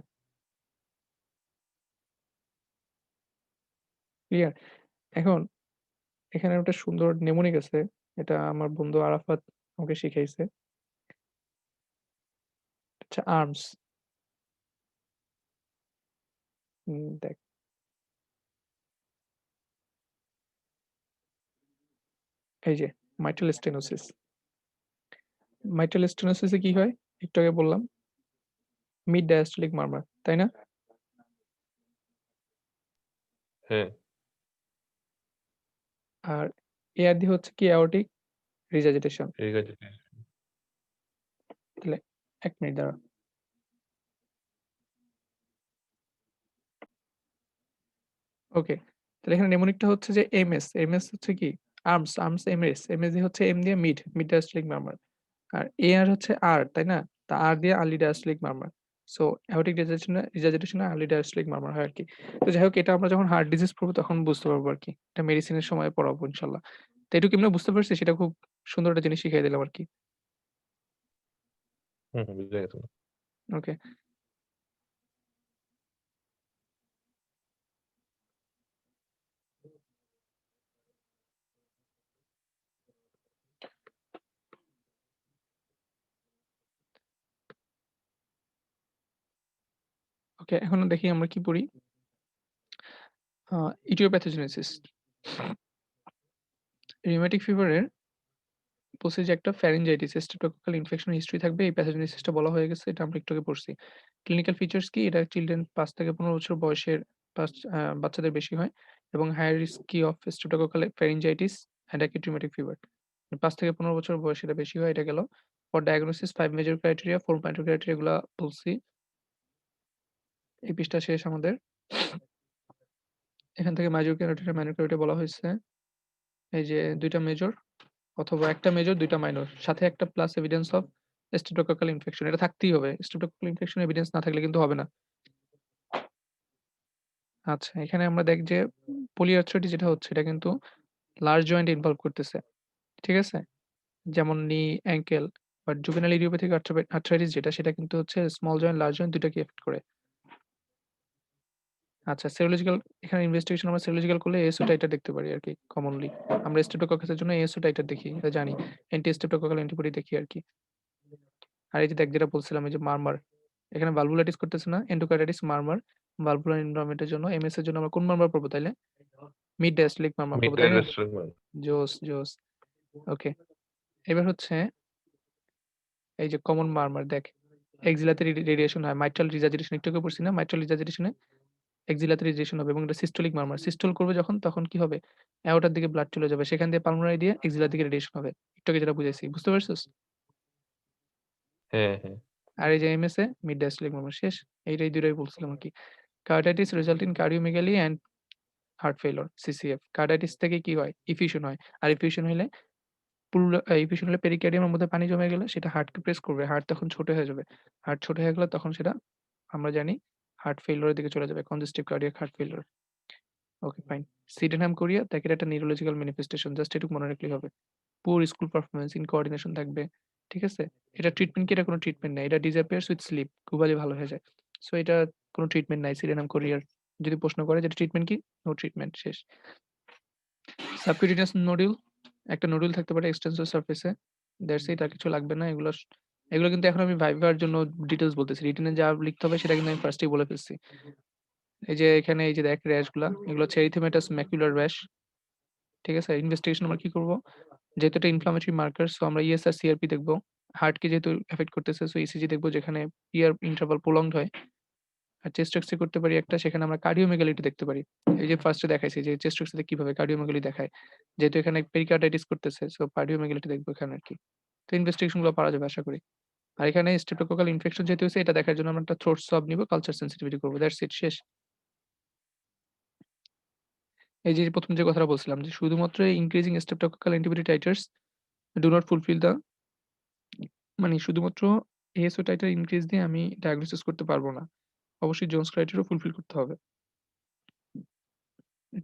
ক্লিয়ার? এখন এখানে একটা সুন্দর নেমোনিক আছে। এটা আমার বন্ধু আরাফাত আমাকে শিখাইছে। আচ্ছা আর্মস। দেখ এই যে মাইট্রাল স্টেনোসিস। মাইট্রাল স্টেনোসিসে কি হয়? একটু আগে বললাম মিড ডায়াস্টলিক মারমার, তাই না? হ্যাঁ, আর এআর দিয়ে হচ্ছে কি অ্যাওর্টিক রিজার্জিটেশন। ঠিক আছে। তাহলে ১ মিনিট দাঁড়া। ওকে। তাহলে এখানে নেমোনিকটা হচ্ছে যে এমএস। এমএস হচ্ছে কি? Arms MS. এমএস দিয়ে হচ্ছে এম দিয়ে মিড ডায়াস্টলিক মারমার। আর এআর হচ্ছে আর, তাই না? তা আর দিয়ে আর্লি ডায়াস্টলিক মারমার। সো অ্যাওর্টিক রিজার্জিটেশন এ আর্লি ডায়াস্টলিক মারমার হয় আরকি। তো যাই হোক এটা আমরা যখন হার্ট ডিজিজ পড়বো তখন বুঝতে পারবো আরকি। এটা মেডিসিনের সময় পড়াবো ইনশাআল্লাহ। তো এটুকু এমনে বুঝতে পারছিস? সেটা খুব সুন্দর একটা জিনিস শিখাই দিলাম আরকি। হুম, বুঝা গেছে। ওকে, ওকে। এখন দেখি আমরা কি পড়ি? আ ইডিওপ্যাথোজেনেসিস। রিউমেটিক ফিভারের বলছি যে একটা ফ্যারিঞ্জাইটিস, স্ট্রেপ্টোকক্কাল ইনফেকশন হিস্ট্রি থাকবে। এই প্যাথোজেনেসিসটা বলা হয়ে গেছে। এটা আমরা একটু আগে পড়ছি। ক্লিনিক্যাল ফিচার্স কি? এটা চিলড্রেন ৫ থেকে ১৫ বছর বয়সের বাচ্চাদের বেশি হয় এবং higher risky of streptococcal pharyngitis and acute rheumatic fever. ৫ থেকে ১৫ বছর বয়সে এটা বেশি হয়। এটা গেল। For diagnosis ৫ major criteria, 4 minor criteria এগুলা বলছি। এই পৃষ্ঠা শেষ আমাদের। এখান থেকে মেজর ক্রাইটেরিয়া, মাইনর ক্রাইটেরিয়া বলা হয়েছে। এই যে ২ টা মেজর অথবা ১ টা মেজর ২ টা মাইনর। সাথে একটা plus evidence of streptococcal infection. এটা থাকতেই হবে। স্ট্রেপ্টোকক্কাল ইনফেকশন এভিডেন্স না থাকলে কিন্তু হবে না। আচ্ছা, এখানে আমরা দেখি যে পলিআর্থ্রাইটিস যেটা হচ্ছে এটা কিন্তু লার্জ জয়েন্ট ইনভলভ করতেছে। ঠিক আছে? যেমন knee, ankle but juvenile idiopathic arthritis যেটা সেটা কিন্তু হচ্ছে স্মল জয়েন্ট, লার্জ জয়েন্ট ২ টাকেই এফেক্ট করে। আচ্ছা, সেরোলজিক্যাল এখানে ইনভেস্টিগেশন আমরা সেরোলজিক্যাল করলে এএসও টাইটার দেখতে পারি আরকি কমনলি। আমরা স্ট্রেপ্টোককাসের জন্য এএসও টাইটার দেখি। এটা জানি। অ্যান্টি স্ট্রেপ্টোকক্কাল অ্যান্টিবডি দেখি আরকি। আর এই যে দেখ যেটা বলছিলাম এই যে মারমার। এখানে ভালভুলাইটিস করতেছে না? এন্ডোকার্ডাইটিস, মারমার, ভালভুলার এনভায়রনমেন্ট এর জন্য এমএস এর জন্য আমরা কোন মারমার পড়বো তাইলে? মিড ডায়াস্টলিক মারমার মিড পড়বো, তাই না? ডায়াস্ট্রিক মানে জোস, জোস। ওকে। এবার হচ্ছে এই যে কমন মারমার দেখ। এক্সিলাতে রেডিয়েশন হয়। মাইট্রাল রিজার্জিটেশন একটু আগে পড়ছি না? মাইট্রাল রিজার্জিটেশনে এক্সিলাতে রেডিয়েশন হবে এবং এটা সিস্টোলিক মারমার। সিস্টোল করবে যখন তখন কি হবে? অ্যাওর্টার দিকে ব্লাড চলে যাবে। সেখান দিয়ে পালমোনারি দিয়ে এক্সিলার দিকে রেডিয়েশন হবে। একটু আগে যেটা বুঝাইছি। বুঝতে পারছিস? হ্যাঁ, হ্যাঁ। আর এই যে এমএস এ মিড ডায়াস্টলিক মারমার শেষ। এই ২ টাই বলছিলাম আরকি। Carditis result in cardiomegaly and heart failure CCF. Carditis থেকে কি হয়? ইফিউশন হয়। আর ইফিউশন হইলে ইফিউশন হলে পেরিকার্ডিয়ামের মধ্যে পানি জমে গেলে সেটা হার্টকে প্রেস করবে। হার্ট তখন ছোট হয়ে যাবে। হার্ট ছোট হয়ে গেলে তখন সেটা আমরা জানি হার্ট ফেইলিউর এর দিকে চলে যাবে। Congestive cardiac heart failure. Okay fine. Sydenham chorea দেখের একটা নিউরোলজিক্যাল ম্যানিফেস্টেশন জাস্ট এটুকু মনে রাখলেই হবে। পুয়ার স্কুল পারফরম্যান্স, ইনকোঅর্ডিনেশন থাকবে। ঠিক আছে? এটা ট্রিটমেন্ট কি? এটা কোনো ট্রিটমেন্ট নাই। এটা ডিসঅ্যাপিয়ারস উইথ স্লিপ। ঘুমালে ভালো হয়ে যায়। সো এটা কোনো ট্রিটমেন্ট নাই সিডেনহাম কোরিয়ার। যদি প্রশ্ন করে যে এটা ট্রিটমেন্ট কি? নো ট্রিটমেন্ট শেষ। সাবকিউটেনিয়াস নোডিউল, একটা নোডুল থাকতে পারে এক্সটেন্সর সারফেসে। দ্যাটস ইট, আর কিছু লাগবে না। এগুলো কিন্তু এখন আমি ভাইবার জন্য ডিটেইলস বলতেছি। রিটেনে যা লিখতে হবে সেটা কিন্তু আমি ফার্স্টেই বলে ফেলছি। এই যে এখানে এই যে দেখ র‍্যাশ গুলা, এগুলো হচ্ছে এরিথেমেটাস ম্যাকুলার র‍্যাশ। ঠিক আছে? ইনভেস্টিগেশন আমরা কি করব? যেহেতু এটা ইনফ্লামেটরি মার্কার সো আমরা ইএসআর, সিআরপি দেখব। হার্টকে যেহেতু এফেক্ট করতেছে সো ইসিজি দেখব যেখানে পিআর ইন্টারভাল প্রলংড হয়। আর চেস্ট এক্স-রে করতে পারি একটা, সেখানে আমরা কার্ডিওমেগালিটি দেখতে পারি। এই যে ফার্স্টে দেখাইছি যে চেস্ট এক্স-রে কিভাবে কার্ডিওমেগালি দেখায়। যেহেতু এখানে পেরিকার্ডাইটিস করতেছে সো কার্ডিওমেগালিটি দেখবো এখানে আরকি। তো ইনভেস্টিগেশন গুলো পারা যাবে আশা করি। আর এখানে স্ট্রেপ্টোকোকাল ইনফেকশন যেহেতু হইছে এটা দেখার জন্য আমরা একটা থ্রোট সোয়াব নিব, কালচার সেনসিটিভিটি করব। দ্যাটস ইট শেষ। এই যে ১ম যে কথাটা বলছিলাম যে শুধুমাত্র increasing streptococcal antibody titres do not fulfil the মানে শুধুমাত্র এএসও টাইটার ইনক্রিজ দিয়ে আমি ডায়াগনোসিস করতে পারব না। অবশ্যই জোনস ক্রাইটেরিয়াও ফুলফিল করতে হবে।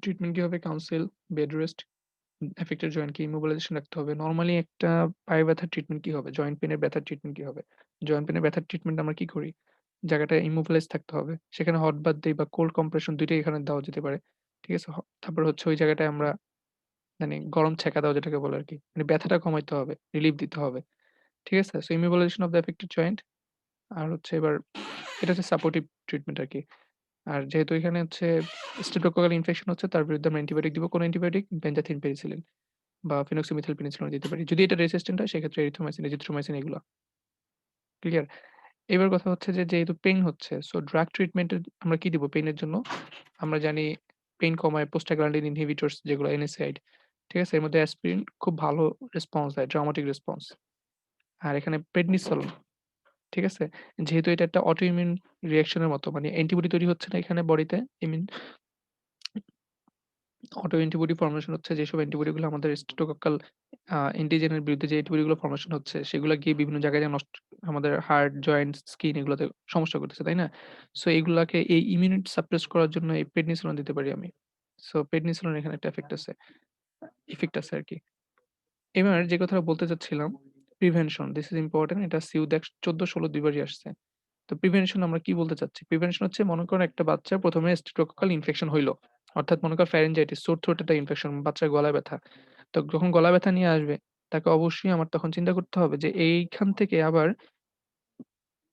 ট্রিটমেন্ট কি হবে? কাউন্সিল, বেড রেস্ট, এফেক্টেড জয়েন্টকে ইম্মোবিলাইজেশন রাখতে হবে। নরমালি একটা পায়ে ব্যথার ট্রিটমেন্ট কি হবে? জয়েন্ট পেইন এর ব্যথার ট্রিটমেন্ট কি হবে? জয়েন্ট পেইন এর ব্যথার ট্রিটমেন্ট আমরা কি করি? জায়গাটা ইম্মোবিলাইজ থাকতে হবে। সেখানে হট বাথ দেই বা কোল্ড কম্প্রেশন ২ টাই এখানে দেওয়া যেতে পারে। ঠিক আছে? তারপর হচ্ছে ওই জায়গাটায় আমরা মানে গরম ছ্যাঁকা দেওয়া যেটাকে বলে আরকি। মানে ব্যথাটা কমাইতে হবে, রিলিফ দিতে হবে। ঠিক আছে? So immobilisation of the affected joint আর হচ্ছে এবার এটা হচ্ছে সাপোর্টিভ ট্রিটমেন্ট আরকি। আর যেহেতু এখানে হচ্ছে স্ট্রেপ্টোকোকাল ইনফেকশন হচ্ছে তার বিরুদ্ধে আমরা অ্যান্টিবায়োটিক দিব। কোন অ্যান্টিবায়োটিক? বেনজাথিন পেনিসিলিন বা ফেনোক্সিমেথিল পেনিসিলিন দিতে পারি। যদি এটা রেসিস্টেন্ট হয় সেক্ষেত্রে এরিথ্রোমাইসিন, এজিথ্রোমাইসিন এগুলা। ক্লিয়ার? এবার কথা হচ্ছে যে যেহেতু পেইন হচ্ছে সো ড্রাগ ট্রিটমেন্ট এর আমরা কি দিব পেইন এর জন্য? আমরা জানি পেইন কমায় প্রোস্টাগ্ল্যান্ডিন ইনহিবিটরস যেগুলো NSAID। ঠিক আছে? এর মধ্যে অ্যাসপিরিন খুব ভালো রেসপন্স দেয়, ড্রামাটিক রেসপন্স। আর এখানে প্রেডনিসোলোন, ঠিক আছে? যেহেতু এটা একটা অটো ইমিউন রিঅ্যাকশন এর মতো মানে অ্যান্টিবডি তৈরি হচ্ছে না এখানে বডিতে ইমিউন অটো অ্যান্টিবডি ফর্মেশন হচ্ছে যেসব অ্যান্টিবডি গুলো আমাদের স্ট্রেপ্টোকক্কাল অ্যান্টিজেনের বিরুদ্ধে যে অ্যান্টিবডি গুলো ফর্মেশন হচ্ছে সেগুলা গিয়ে বিভিন্ন জায়গায় যেয়ে নষ্ট আমাদের হার্ট, জয়েন্টস, স্কিন এগুলোতে সমস্যা করতেছে, তাই না? সো এগুলাকে এই ইমিউনিটি সাপ্রেস করার জন্য এই প্রেডনিসোলোন দিতে পারি আমি। সো প্রেডনিসোলোন এখানে একটা ইফেক্ট আছে আরকি। এবার যে কথাটা বলতে চাচ্ছিলাম প্রিভেনশন দিস ইস ইম্পোর্টেন্ট এটা সিউ দেখ ১৪, ১৬ ২ বারই আসছে। তো প্রিভেনশন আমরা কি বলতে চাচ্ছি? প্রিভেনশন হচ্ছে মনে করেন একটা বাচ্চার ১ম এ স্ট্রেপ্টোকক্কাল ইনফেকশন হইলো। অর্থাৎ মনে করেন ফ্যারিনজাইটিস, সোর থ্রোট একটা ইনফেকশন, বাচ্চার গলায় ব্যথা। তো যখন গলা ব্যথা নিয়ে আসবে, তাকে অবশ্যই আমার তখন চিন্তা করতে হবে যে এইখান থেকে আবার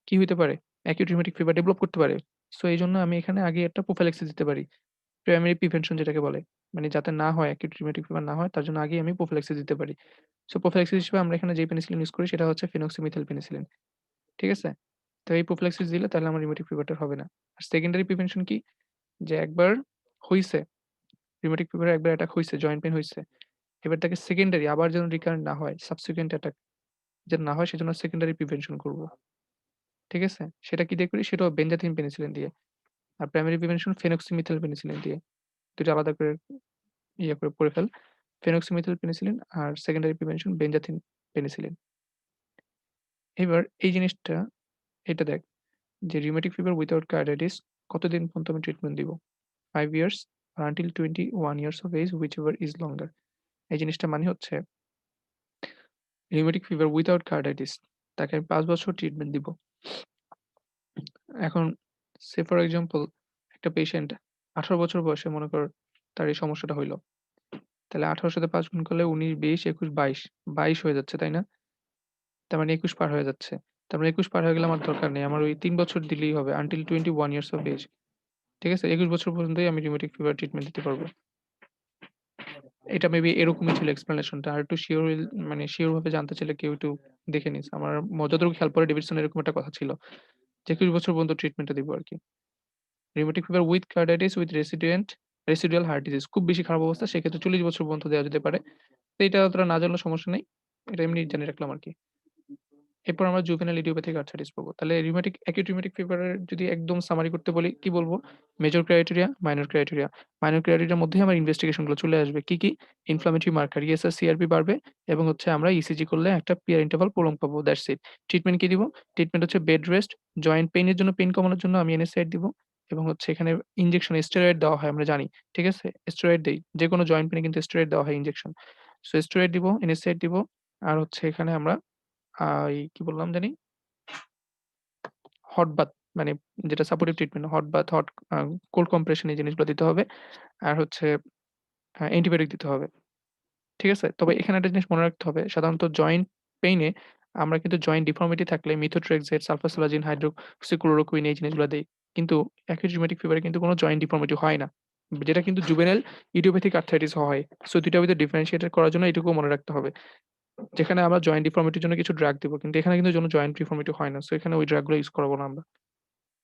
কি হইতে পারে? অ্যাকিউট রিউমেটিক ফিভার ডেভেলপ করতে পারে। সো এইজন্য আমি এখানে আগে একটা প্রোফাইল্যাক্সিস দিতে পারি। প্রাইমারি প্রিভেনশন যেটাকে বলে। মানে যাতে না হয় অ্যাকিউট রিউমেটিক ফিভার না হয় তার জন্য আগেই আমি প্রোফিলাক্সিস দিতে পারি। সো প্রোফিলাক্সিস হিসেবে আমরা এখানে যে পেনিসিলিন ইউজ করি সেটা হচ্ছে ফেনোক্সিমেথিল পেনিসিলিন। ঠিক আছে? তো এই প্রোফিলাক্সিস দিলে তাহলে আমার রিউমেটিক ফিভারটা হবে না। আর সেকেন্ডারি প্রিভেনশন কি? যে একবার হইছে, রিউমেটিক ফিভার একবার অ্যাটাক হইছে, জয়েন্ট পেইন হইছে। এবার তাকে সেকেন্ডারি আবার যেন রিকারেন্ট না হয়, সাবসিকুয়েন্ট অ্যাটাক যেন না হয় সেজন্য সেকেন্ডারি প্রিভেনশন করব। ঠিক আছে? সেটা কি দিয়ে করি? সেটাও বেনজাথিন পেনিসিলিন দিয়ে। আর প্রাইমারি প্রিভেনশন ফেনোক্সিমেথিল পেনিসিলিন দিয়ে। ২ টা আলাদা করে ইয়ে করে পড়ে ফেল। ফেনোক্সিমেথিল পেনিসিলিন আর সেকেন্ডারি প্রিভেনশন বেনজাথিন পেনিসিলিন। এবার এই জিনিসটা এটা দেখ যে রিউমেটিক ফিভার উইথআউট কার্ডিয়াটিস কতদিন পর্যন্ত আমি ট্রিটমেন্ট দিব? 5 years or until 21 years of age whichever is longer. এই জিনিসটা মানে হচ্ছে রিউমেটিক ফিভার উইথআউট কার্ডিয়াটিস তাকে আমি ৫ বছর ট্রিটমেন্ট দিব। এখন সে ফর এক্সাম্পল একটা পেশেন্ট ১৮ বছর বয়সে মনে কর তার এই সমস্যাটা হইল। তাহলে ১৮ সাথে ৫ গুণ করলে ১৯, ২০, ২১, ২২, ২২ হয়ে যাচ্ছে, তাই না? তার মানে ২১ পার হয়ে যাচ্ছে। তার মানে ২১ পার হয়ে গেলে আমার দরকার নেই। আমার ওই ৩ বছর দিলেই হবে until 21 years of age. ঠিক আছে? ২১ বছর পর্যন্তই আমি রিউমেটিক ফিভার ট্রিটমেন্ট দিতে পারব। এটা মেবি এরকমই ছিল এক্সপ্লেনেশন টা। আরেকটু সিউর মানে সিউর ভাবে জানতে চাইলে কেউ একটু দেখে নিস। আমার যতটুকু খেয়াল পড়ে ডেভিডসন এরকম একটা কথা ছিল। যে ২১ বছর পর্যন্ত ট্রিটমেন্টটা দিব আরকি। Rheumatic fever with carditis with residual heart disease খুব বেশি খারাপ অবস্থা সেক্ষেত্রে ৪০ বছর পর্যন্ত দেওয়া যেতে পারে। তো এটা অতটা না জানলেও সমস্যা নেই। এটা এমনি জেনে রাখলাম আরকি। এরপর আমরা জুভেনাইল ইডিওপ্যাথিক আর্থ্রাইটিস পড়ব। তাহলে অ্যাকিউট রিউমেটিক ফিভারের যদি একদম সামারি করতে বলি কি বলব? Major criteria, minor criteria. Minor ক্রাইটেরিয়ার মধ্যেই আমার ইনভেস্টিগেশন গুলো চলে আসবে। কি, কি? ইনফ্লামেটরি মার্কার, ইএসআর, সিআরপি বাড়বে এবং হচ্ছে আমরা ইসিজি করলে একটা পিয়ার ইন্টারভাল প্রলং পাবো। That's it. ট্রিটমেন্ট কি দিব? ট্রিটমেন্ট হচ্ছে বেড রেস্ট, জয়েন্ট পেইন এর জন্য পেইন কমানোর জন্য আমি NSAID দিব এবং হচ্ছে এখানে ইনজেকশন স্টেরয়েড দেওয়া হয় আমরা জানি। ঠিক আছে? স্টেরয়েড দেই। যেকোনো জয়েন্ট পেইন এ কিন্তু স্টেরয়েড দেওয়া হয় ইনজেকশন। সো স্টেরয়েড দিব, NSAID দিব আর হচ্ছে এখানে আমরা এই কি বললাম জানি? হট বাথ মানে যেটা supportive treatment hot bath, hot uh cold compression এই জিনিসগুলো দিতে হবে। আর হচ্ছে অ্যান্টিবায়োটিক দিতে হবে। ঠিক আছে? তবে এখানে একটা জিনিস মনে রাখতে হবে সাধারণত জয়েন্ট পেইন এ আমরা কিন্তু জয়েন্ট ডিফর্মিটি থাকলে মিথোট্রেক্সেট, সালফাসালাজিন, হাইড্রোক্সিক্লোরোকুইন এই জিনিসগুলা দেই। কিন্তু অ্যাকিউট রিউমেটিক ফিভারে কিন্তু কোনো জয়েন্ট ডিফর্মিটি হয় না। যেটা কিন্তু জুভেনাইল ইডিওপ্যাথিক আর্থ্রাইটিস হয়। সো ২ টার ভিতরে ডিফারেনশিয়েট করার জন্য এটুকুও মনে রাখতে হবে। যেখানে আমরা জয়েন্ট ডিফর্মিটির জন্য কিছু ড্রাগ দিব। কিন্তু এখানে কিন্তু কোনো জয়েন্ট ডিফর্মিটি হয় না। সো এখানে ওই ড্রাগ গুলো ইউস করাবো না আমরা।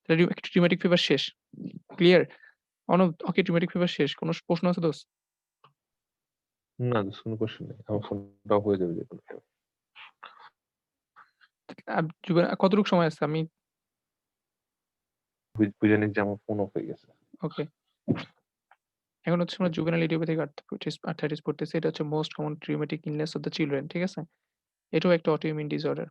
তাহলে রিউমেটিক ফিভার শেষ। ক্লিয়ার? অনব ওকে রিউমেটিক ফিভার শেষ। কোন প্রশ্ন আছে দোস্ত? না দোস্ত কোনো কোয়েশ্চেন নেই। আমার ফোনটা অফ হয়ে যাবে যেকোনো সময়। কতটুকু সময় আছে? আমি বুইঝা নিস যে আমার ফোন অফ হয়ে গেছে। ওকে। এখন হচ্ছে আমরা জুভেনাইল ইডিওপ্যাথিক আর্থ্রাইটিস পড়তেছি। এটা হচ্ছে most common rheumatic illness of the children. ঠিক আছে? এটাও একটা অটোইমিউন ডিসঅর্ডার।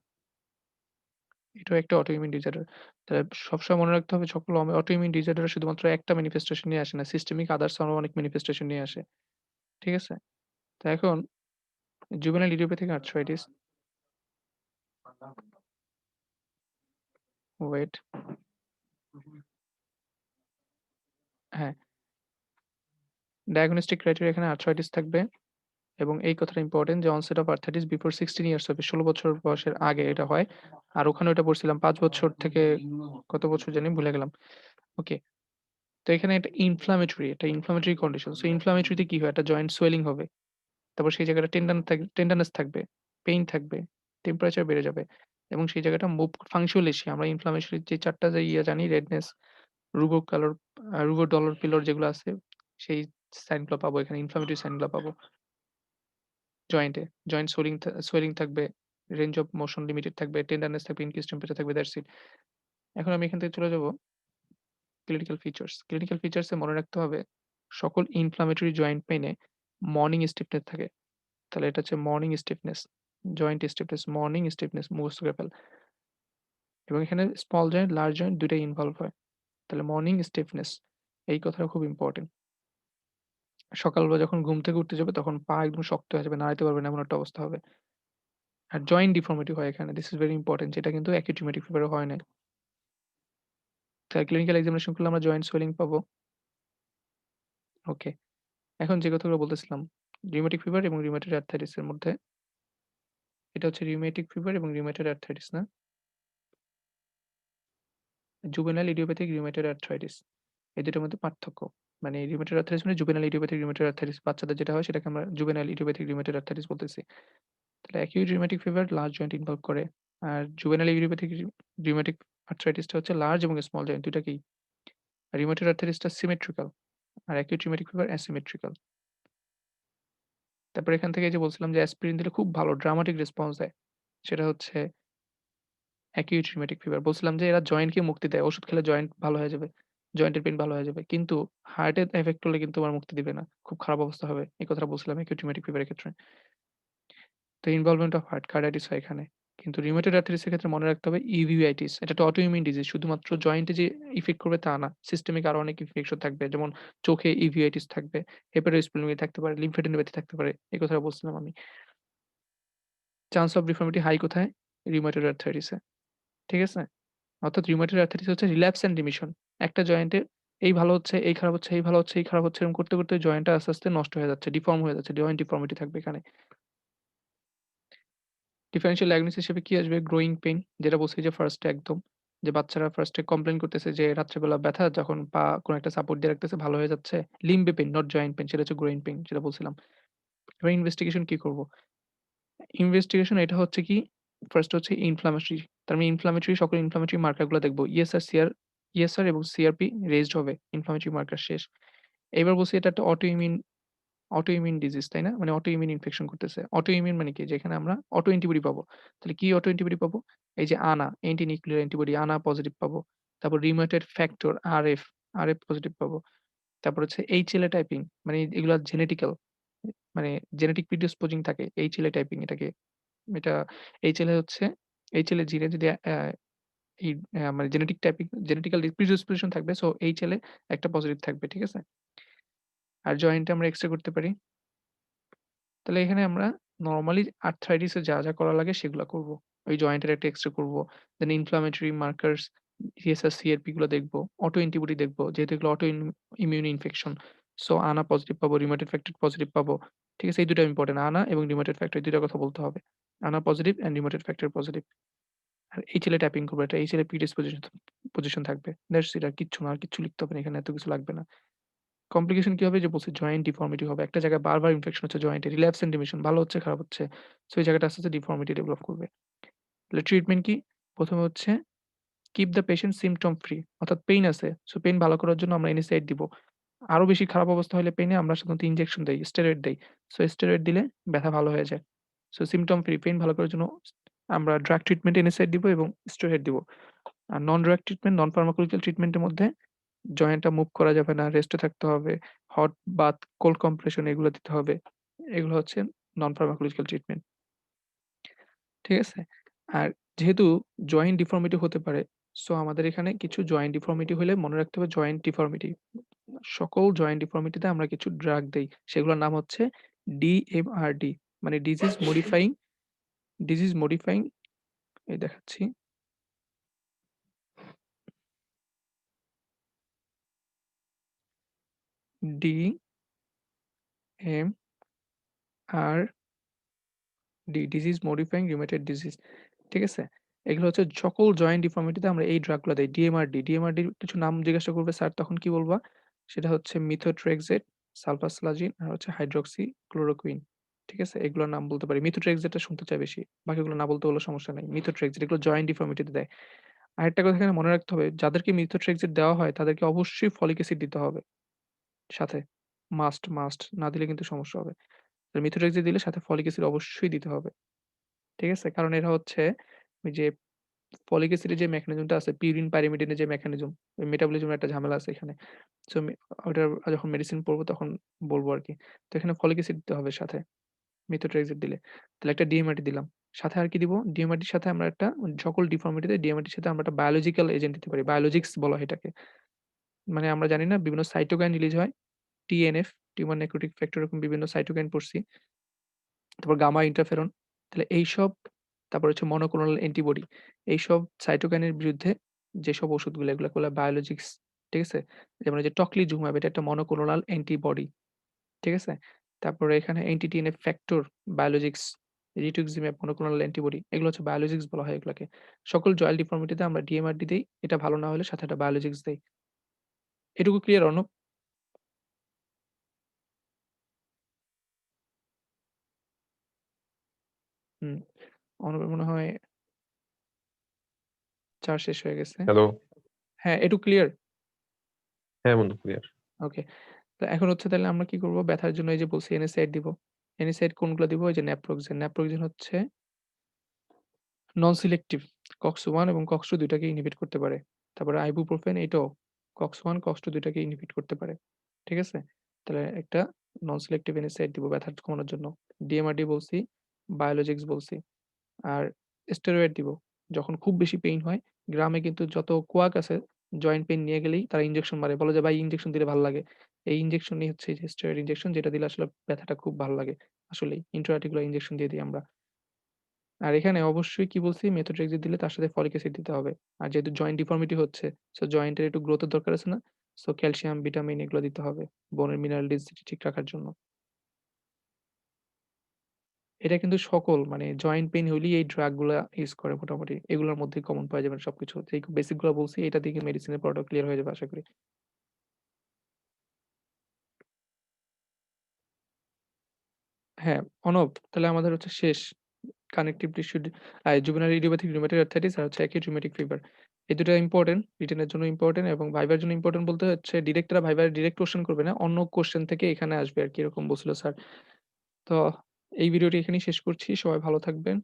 এটাও একটা অটোইমিউন ডিসঅর্ডার। তাহলে সবসময় মনে রাখতে হবে সকল অটোইমিউন ডিসঅর্ডার শুধুমাত্র একটা ম্যানিফেস্টেশন নিয়ে আসে না। সিস্টেমিক আদার্স আরো অনেক ম্যানিফেস্টেশন নিয়ে আসে। ঠিক আছে? তো এখন জুভেনাইল ইডিওপ্যাথিক আর্থ্রাইটিস ওয়েট হ্যাঁ, ডায়াগনস্টিক ক্রাইটেরিয়া এখানে আর্থ্রাইটিস থাকবে এবং এই কথাটা ইম্পোর্টেন্ট যে onset of arthritis before 16 years হবে ১৬ বছর বয়সের আগে এটা হয়। আর ওখানে ওটা পড়ছিলাম ৫ বছর থেকে কত বছর জানি ভুলে গেলাম। ওকে। তো এখানে এটা ইনফ্লামেটরি কন্ডিশন। সো ইনফ্লামেটরি তে কি হয়? একটা জয়েন্ট সোয়েলিং হবে। তারপর সেই জায়গাটা টেন্ডারনেস থাকবে, পেইন থাকবে, টেম্পারেচার বেড়ে যাবে এবং সেই জায়গাটা মুভ ফাংশনাল ইসিউ আমরা ইনফ্লামেশন যে ৪ টা যে জানি রেডনেস, রুবো কালার রুবো ডলার পিলার যেগুলো আছে সেই সাইন গুলো পাবো এখানে ইনফ্লামেটরি সাইন গুলা পাবো। জয়েন্টে। জয়েন্ট সোয়েলিং থাকবে, রেঞ্জ অফ মোশন লিমিটেড থাকবে, টেন্ডারনেস থাকবে, ইনক্রিজ টেম্পারেচার থাকবে দ্যাটস ইট। এখন আমি এখান থেকে চলে যাব ক্লিনিক্যাল ফিচার্স। ক্লিনিক্যাল ফিচার্স এ মনে রাখতে হবে সকল ইনফ্লামেটরি জয়েন্ট পেইন এ মর্নিং স্টিফনেস থাকে। তাহলে এটা হচ্ছে morning stiffness, joint stiffness, morning stiffness মুখস্থ করে ফেল। এবং এখানে স্মল জয়েন্ট, লার্জ জয়েন্ট ২ টাই ইনভলভ হয়। তাহলে মর্নিং স্টিফনেস এই কথাটা খুব ইম্পোর্টেন্ট। সকালবেলা যখন ঘুম থেকে উঠতে যাবে তখন পা একদম শক্ত হয়ে যাবে, নাড়াইতে পারবে না এমন একটা অবস্থা হবে। আর জয়েন্ট ডিফর্মিটি হয় এখানে। দিস ইস ভেরি ইম্পোর্টেন্ট যেটা কিন্তু অ্যাকিউট রিউমেটিক ফিভারে হয় না। তাই ক্লিনিক্যাল এক্সামিনেশন করলে আমরা জয়েন্ট সোয়েলিং পাবো। ওকে। এখন যে কথাগুলো বলতেছিলাম, রিউমেটিক ফিভার এবং রিউমেটয়েড আর্থ্রাইটিস এর মধ্যে এটা হচ্ছে রিউমেটিক ফিভার এবং রিউমেটয়েড আর্থ্রাইটিস না? জুভেনাইল ইডিওপ্যাথিক রিউমেটয়েড আর্থ্রাইটিস এই দুটোর মধ্যে পার্থক্য। মানে রিউমেটয়েড আর্থ্রাইটিস মানে জুভেনাইল ইডিওপ্যাথিক রিউমেটয়েড আর্থ্রাইটিস বাচ্চাদের যেটা হয় সেটাকে আমরা জুভেনাইল ইডিওপ্যাথিক রিউমেটয়েড আর্থ্রাইটিস বলতেছি। তাহলে acute rheumatic fever large joint involve করে। আর জুভেনাইল ইডিওপ্যাথিক রিউমেটিক আর্থ্রাইটিসটা হচ্ছে লার্জ এবং স্মল জয়েন্ট ২ টাকেই। আর রিউমেটয়েড আর্থ্রাইটিসটা সিমেট্রিক্যাল। আর অ্যাকিউট রিউমেটিক ফিভার অ্যাসিমেট্রিক্যাল। তারপর এখান থেকে এই যে বলছিলাম যে অ্যাসপিরিন দিলে খুব ভালো ড্রামাটিক রেসপন্স দেয়। সেটা হচ্ছে অ্যাকিউট রিউমেটিক ফিভার। বলছিলাম যে এরা জয়েন্টকে মুক্তি দেয়। ওষুধ খেলে জয়েন্ট ভালো হয়ে যাবে। জয়েন্টের পেইন ভালো হয়ে যাবে। কিন্তু হার্টের এফেক্ট করলে কিন্তু আর মুক্তি দিবে না। খুব খারাপ অবস্থা হবে। এই কথাটা বলছিলাম অ্যাকিউট রিউমেটিক ফিভারের ক্ষেত্রে। তো ইনভলভমেন্ট অফ হার্ট কার্ডিয়াটিস হয় এখানে। কিন্তু রিউমেটয়েড আর্থ্রাইটিস এর ক্ষেত্রে মনে রাখতে হবে ইউভিআইটিস। এটা একটা অটোইমিউন ডিজিজ। শুধুমাত্র জয়েন্টে যে ইফেক্ট করবে তা না। সিস্টেমিক আরো অনেক ইনফেকশন থাকবে। যেমন চোখে ইউভিআইটিস থাকবে, হেপাটোস্প্লেনোমিয়া থাকতে পারে, লিম্ফেডিনোপ্যাথি থাকতে পারে। এই কথাটা বলছিলাম আমি। চান্স অফ ডিফর্মিটি হাই কোথায়? রিউমেটয়েড আর্থ্রাইটিস এ। ঠিক আছে? অর্থাৎ রিউমেটয়েড আর্থ্রাইটিস হচ্ছে রিল্যাপস অ্যান্ড রিমিশন। একটা জয়েন্টের এই ভালো হচ্ছে, এই খারাপ হচ্ছে, এই ভালো হচ্ছে, এই খারাপ হচ্ছে এরকম করতে, করতে জয়েন্টটা আস্তে, আস্তে নষ্ট হয়ে যাচ্ছে। ডিফর্ম হয়ে যাচ্ছে। জয়েন্ট ডিফর্মিটি থাকবে এখানে। ডিফারেনশিয়াল ডায়াগনোসিস হিসেবে কি আসবে? গ্রোইং পেইন যেটা বলছি যে ফার্স্টে একদম। যে বাচ্চারা ফার্স্টে কমপ্লেইন করতেছে যে রাত্রেবেলা ব্যথা যখন পা কোনো একটা সাপোর্ট দিয়ে রাখতেছে ভালো হয়ে যাচ্ছে। লিম্বে পেইন নট জয়েন্ট পেইন সেটা হচ্ছে গ্রোইং পেইন যেটা বলছিলাম। এবার ইনভেস্টিগেশন কি করব? ইনভেস্টিগেশন এটা হচ্ছে কি ফার্স্ট হচ্ছে ইনফ্লামেটরি। তার মানে ইনফ্লামেটরি সকল ইনফ্লামেটরি মার্কার গুলো দেখব। ইএসআর এবং সিআরপি রেইজড হবে। ইনফ্লামেটরি মার্কার শেষ। এবার বলছি এটা একটা অটোইমিউন ডিজিজ, তাই না? মানে অটোইমিউন ইনফেকশন করতেছে। অটোইমিউন মানে কি? যেখানে আমরা অটো অ্যান্টিবডি পাবো। তাহলে কি অটো অ্যান্টিবডি পাবো? এই যে আনা, অ্যান্টি নিউক্লিয়ার অ্যান্টিবডি আনা পজিটিভ পাবো। তারপর রিউমাটয়েড ফ্যাক্টর আরএফ পজিটিভ পাবো। তারপর হচ্ছে HLA টাইপিং মানে এগুলা জেনেটিক্যাল মানে জেনেটিক প্রিডিসপোজিং থাকে। HLA টাইপিং এটা HLA হচ্ছে HLA জিনে যদি এই মানে জেনেটিক্যাল প্রিডিসপোজিশন থাকবে। সো HLA একটা পজিটিভ থাকবে। ঠিক আছে? আর জয়েন্টে আমরা এক্স-রে করতে পারি। তাহলে এখানে আমরা নরমালি আর্থ্রাইটিস এ যা করা লাগে সেগুলা করব। ওই জয়েন্টের একটা এক্স-রে করব। দেন ইনফ্লামেটরি মার্কারস ইএসআর, সিআরপি গুলো দেখব। অটো অ্যান্টিবডি দেখব। যেহেতু এগুলো ইমিউন ইনফেকশন। সো আনা পজিটিভ পাবো, রিউমাটয়েড ফ্যাক্টর পজিটিভ পাবো। ঠিক আছে? এই ২ টা ইম্পোর্টেন্ট। আনা এবং রিউমাটয়েড ফ্যাক্টর এই ২ টার কথা বলতে হবে। ANA positive and rheumatoid factor positive. আর HLA ট্যাপিং করব। এটা HLA পজিশন থাকবে। দ্যাটস ইট আর কিচ্ছু না। আর কিচ্ছু লিখতে হবে না এখানে এত কিছু লাগবে না। কমপ্লিকেশন কি হবে? যে বলছি জয়েন্ট ডিফর্মিটি হবে। একটা জায়গায় বারবার ইনফেকশন হচ্ছে জয়েন্টে। রিল্যাপস অ্যান্ড রিমিশন ভালো হচ্ছে, খারাপ হচ্ছে। সো এই জায়গাটা আস্তে, আস্তে ডিফর্মিটি ডেভেলপ করবে। তাহলে ট্রিটমেন্ট কি? ১ম এ হচ্ছে keep the patient symptom free অর্থাৎ পেইন আছে। সো পেইন ভালো করার জন্য আমরা NSAID দিব। আরো বেশি খারাপ অবস্থা হলে পেইনে আমরা সাধারণত ইনজেকশন দেই, স্টেরয়েড দেই। সো স্টেরয়েড দিলে ব্যথা ভালো হয়ে যায়। সো সিম্পটম ফ্রি পেইন ভালো করার জন্য আমরা ড্রাগ ট্রিটমেন্ট NSAID দিব এবং স্টেরয়েড দিব। আর নন ড্রাগ ট্রিটমেন্ট, নন ফার্মাকোলজিক্যাল ট্রিটমেন্ট এর মধ্যে জয়েন্টটা মুভ করা যাবে না, রেস্টে থাকতে হবে। হট বাথ, কোল্ড কম্প্রেশন এগুলো দিতে হবে। এগুলো হচ্ছে নন ফার্মাকোলজিক্যাল ট্রিটমেন্ট। ঠিক আছে? আর যেহেতু জয়েন্ট ডিফর্মিটি হতে পারে, সো আমাদের এখানে কিছু জয়েন্ট ডিফর্মিটি হলে মনে রাখতে হবে জয়েন্ট ডিফর্মিটি। সকল জয়েন্ট ডিফর্মিটিতে আমরা কিছু ড্রাগ দেই। সেগুলোর নাম হচ্ছে DMRD মানে ডিজিজ মডিফাইং এই দেখাচ্ছি। DMRD disease modifying rheumatoid disease. ঠিক আছে? এগুলো হচ্ছে সকল জয়েন্ট ডিফর্মিটিতে আমরা এই ড্রাগগুলা দেই। ডিএমআরডির কিছু নাম জিজ্ঞাসা করবে স্যার তখন কি বলবা? সেটা হচ্ছে মিথোট্রেক্সেট, সালফাসলাজিন আর হচ্ছে হাইড্রক্সি ক্লোরোকুইন। ঠিক আছে? এগুলোর নাম বলতে পারি। মিথোট্রেক্সেটটা শুনতে চায় বেশি। বাকিগুলো না বলতে বললেও সমস্যা নাই। মিথোট্রেক্সেট এগুলো জয়েন্ট ডিফর্মিটিতে দেয়। আরেকটা কথা এখানে মনে রাখতে হবে যাদেরকে মিথোট্রেক্সেট দেওয়া হয় তাদেরকে অবশ্যই ফলিক অ্যাসিড দিতে হবে সাথে। মাস্ট না দিলে কিন্তু সমস্যা হবে। মিথোট্রেক্সেট দিলে সাথে ফলিক অ্যাসিড অবশ্যই দিতে হবে। ঠিক আছে? কারণ এরা হচ্ছে ওই যে ফলিক অ্যাসিডের যে মেকানিজমটা আছে পিউরিন পাইরিমিডিনের যে মেকানিজম, ওই মেটাবলিজমের একটা ঝামেলা আছে এখানে। সো ওইটার যখন মেডিসিন পড়বো তখন বলবো আরকি। তো এখানে ফলিক অ্যাসিড দিতে হবে সাথে মিথোট্রেক্সেট দিলে। তাহলে একটা ডিএমআরটি দিলাম। সাথে আর কি দিব? ডিএমআরটির সাথে আমরা একটা সকল ডিফর্মিটিতে ডিএমআরটির সাথে আমরা একটা বায়োলজিক্যাল এজেন্ট দিতে পারি। বায়োলজিক্স বলা হয় এটাকে। মানে আমরা জানি না বিভিন্ন সাইটোকাইন রিলিজ হয়। TNF, টিউমার নেক্রোটিক ফ্যাক্টর এরকম বিভিন্ন সাইটোকাইন পড়ছি। তারপর গামা ইন্টারফেরন। তাহলে এইসব তারপর হচ্ছে মনোক্লোনাল অ্যান্টিবডি। এইসব সাইটোকাইনের বিরুদ্ধে যেসব ওষুধগুলো এগুলাকে বলা হয় বায়োলজিক্স। ঠিক আছে? যেমন এই যে টক্লিজুমাব এটা একটা মনোক্লোনাল অ্যান্টিবডি। ঠিক আছে? তারপরে এখানে anti TNF factor biologics, rituximab monoclonal antibody এগুলো হচ্ছে বায়োলজিক্স বলা হয় এগুলাকে। সকল জয়েন্ট ডিফর্মিটিতে আমরা DMRD দেই। এটা ভালো না হলে সাথে একটা বায়োলজিক্স দেই। এটুকু ক্লিয়ার অর্ণব? অনবের মনে হয় ৪ শেষ হয়ে গেছে। হ্যালো? হ্যাঁ, এটুক ক্লিয়ার? হ্যাঁ বন্ধু ক্লিয়ার। ওকে। তো এখন হচ্ছে তাহলে আমরা কি করব? ব্যথার জন্য এই যে বলছি NSAID দিব। NSAID কোনগুলা দিব? এই যে Naproxen। Naproxen হচ্ছে নন সিলেক্টিভ COX-1 এবং COX-2 ২ টাকেই ইনহিবিট করতে পারে। তারপরে Ibuprofen এটাও COX-1, COX-2 ২ টাকেই ইনহিবিট করতে পারে। ঠিক আছে? তাহলে একটা নন সিলেক্টিভ NSAID দিব ব্যথা কমানোর জন্য। DMRD বলছি, বায়োলজিক্স বলছি। আর স্টেরয়েড দিব। যখন খুব বেশি পেইন হয়, গ্রামে কিন্তু যত কোয়াক আছে জয়েন্ট পেইন নিয়ে গেলেই তারা ইনজেকশন মারে। বলে যে, "ভাই ইনজেকশন দিলে ভাল লাগে।" এই ইনজেকশনই হচ্ছে এই যে স্টেরয়েড ইনজেকশন যেটা দিলে আসলে ব্যথাটা খুব ভাল লাগে। আসলেই ইন্ট্রা-আর্টিকুলার ইনজেকশন দিয়ে দিই আমরা। আর এখানে অবশ্যই কি বলছি মেথোট্রেক্সিট দিলে তার সাথে ফলিক অ্যাসিড দিতে হবে। আর যেহেতু জয়েন্ট ডিফর্মিটি হচ্ছে, সো জয়েন্টের একটু গ্রোথ এর দরকার আছে না? সো ক্যালসিয়াম, ভিটামিন এগুলো দিতে হবে। বোনের মিনারেল ডেনসিটি ঠিক রাখার জন্য। এটা কিন্তু সকল মানে জয়েন্ট পেইন হইলেই এই ড্রাগ গুলা ইউজ করে মোটামুটি। এগুলোর মধ্যেই কমন পাওয়া যাবেন সবকিছু। যেই বেসিক গুলা বলছি এটা দিয়ে মেডিসিনের পড়াটাও ক্লিয়ার হয়ে যাবে আশা করি। হ্যাঁ, অনব তাহলে আমাদের হচ্ছে শেষ। Connective tissue juvenile idiopathic rheumatoid arthritis আর হচ্ছে অ্যাকিউট রিউমেটিক ফিভার। এই ২ টা ইম্পোর্টেন্ট, রিটেন এর জন্য ইম্পোর্টেন্ট এবং ভাইবার জন্য ইম্পোর্টেন্ট বলতে হচ্ছে ডিরেক্ট এরা ভাইবার ডিরেক্ট কোয়েশ্চেন করবে না। অন্য কোয়েশ্চেন থেকে এখানে আসবে আরকি এরকম বলছিল স্যার। তো এই ভিডিওটি এখানেই শেষ করছি। সবাই ভালো থাকবেন।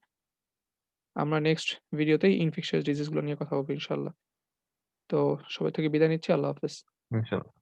আমরা নেক্সট ভিডিওতেই ইনফেকশাস ডিজিজ গুলো নিয়ে কথা বলব ইনশাআল্লাহ। তো সবাই থেকে বিদায় নিচ্ছি। আল্লাহ হাফেজ। ইনশাআল্লাহ।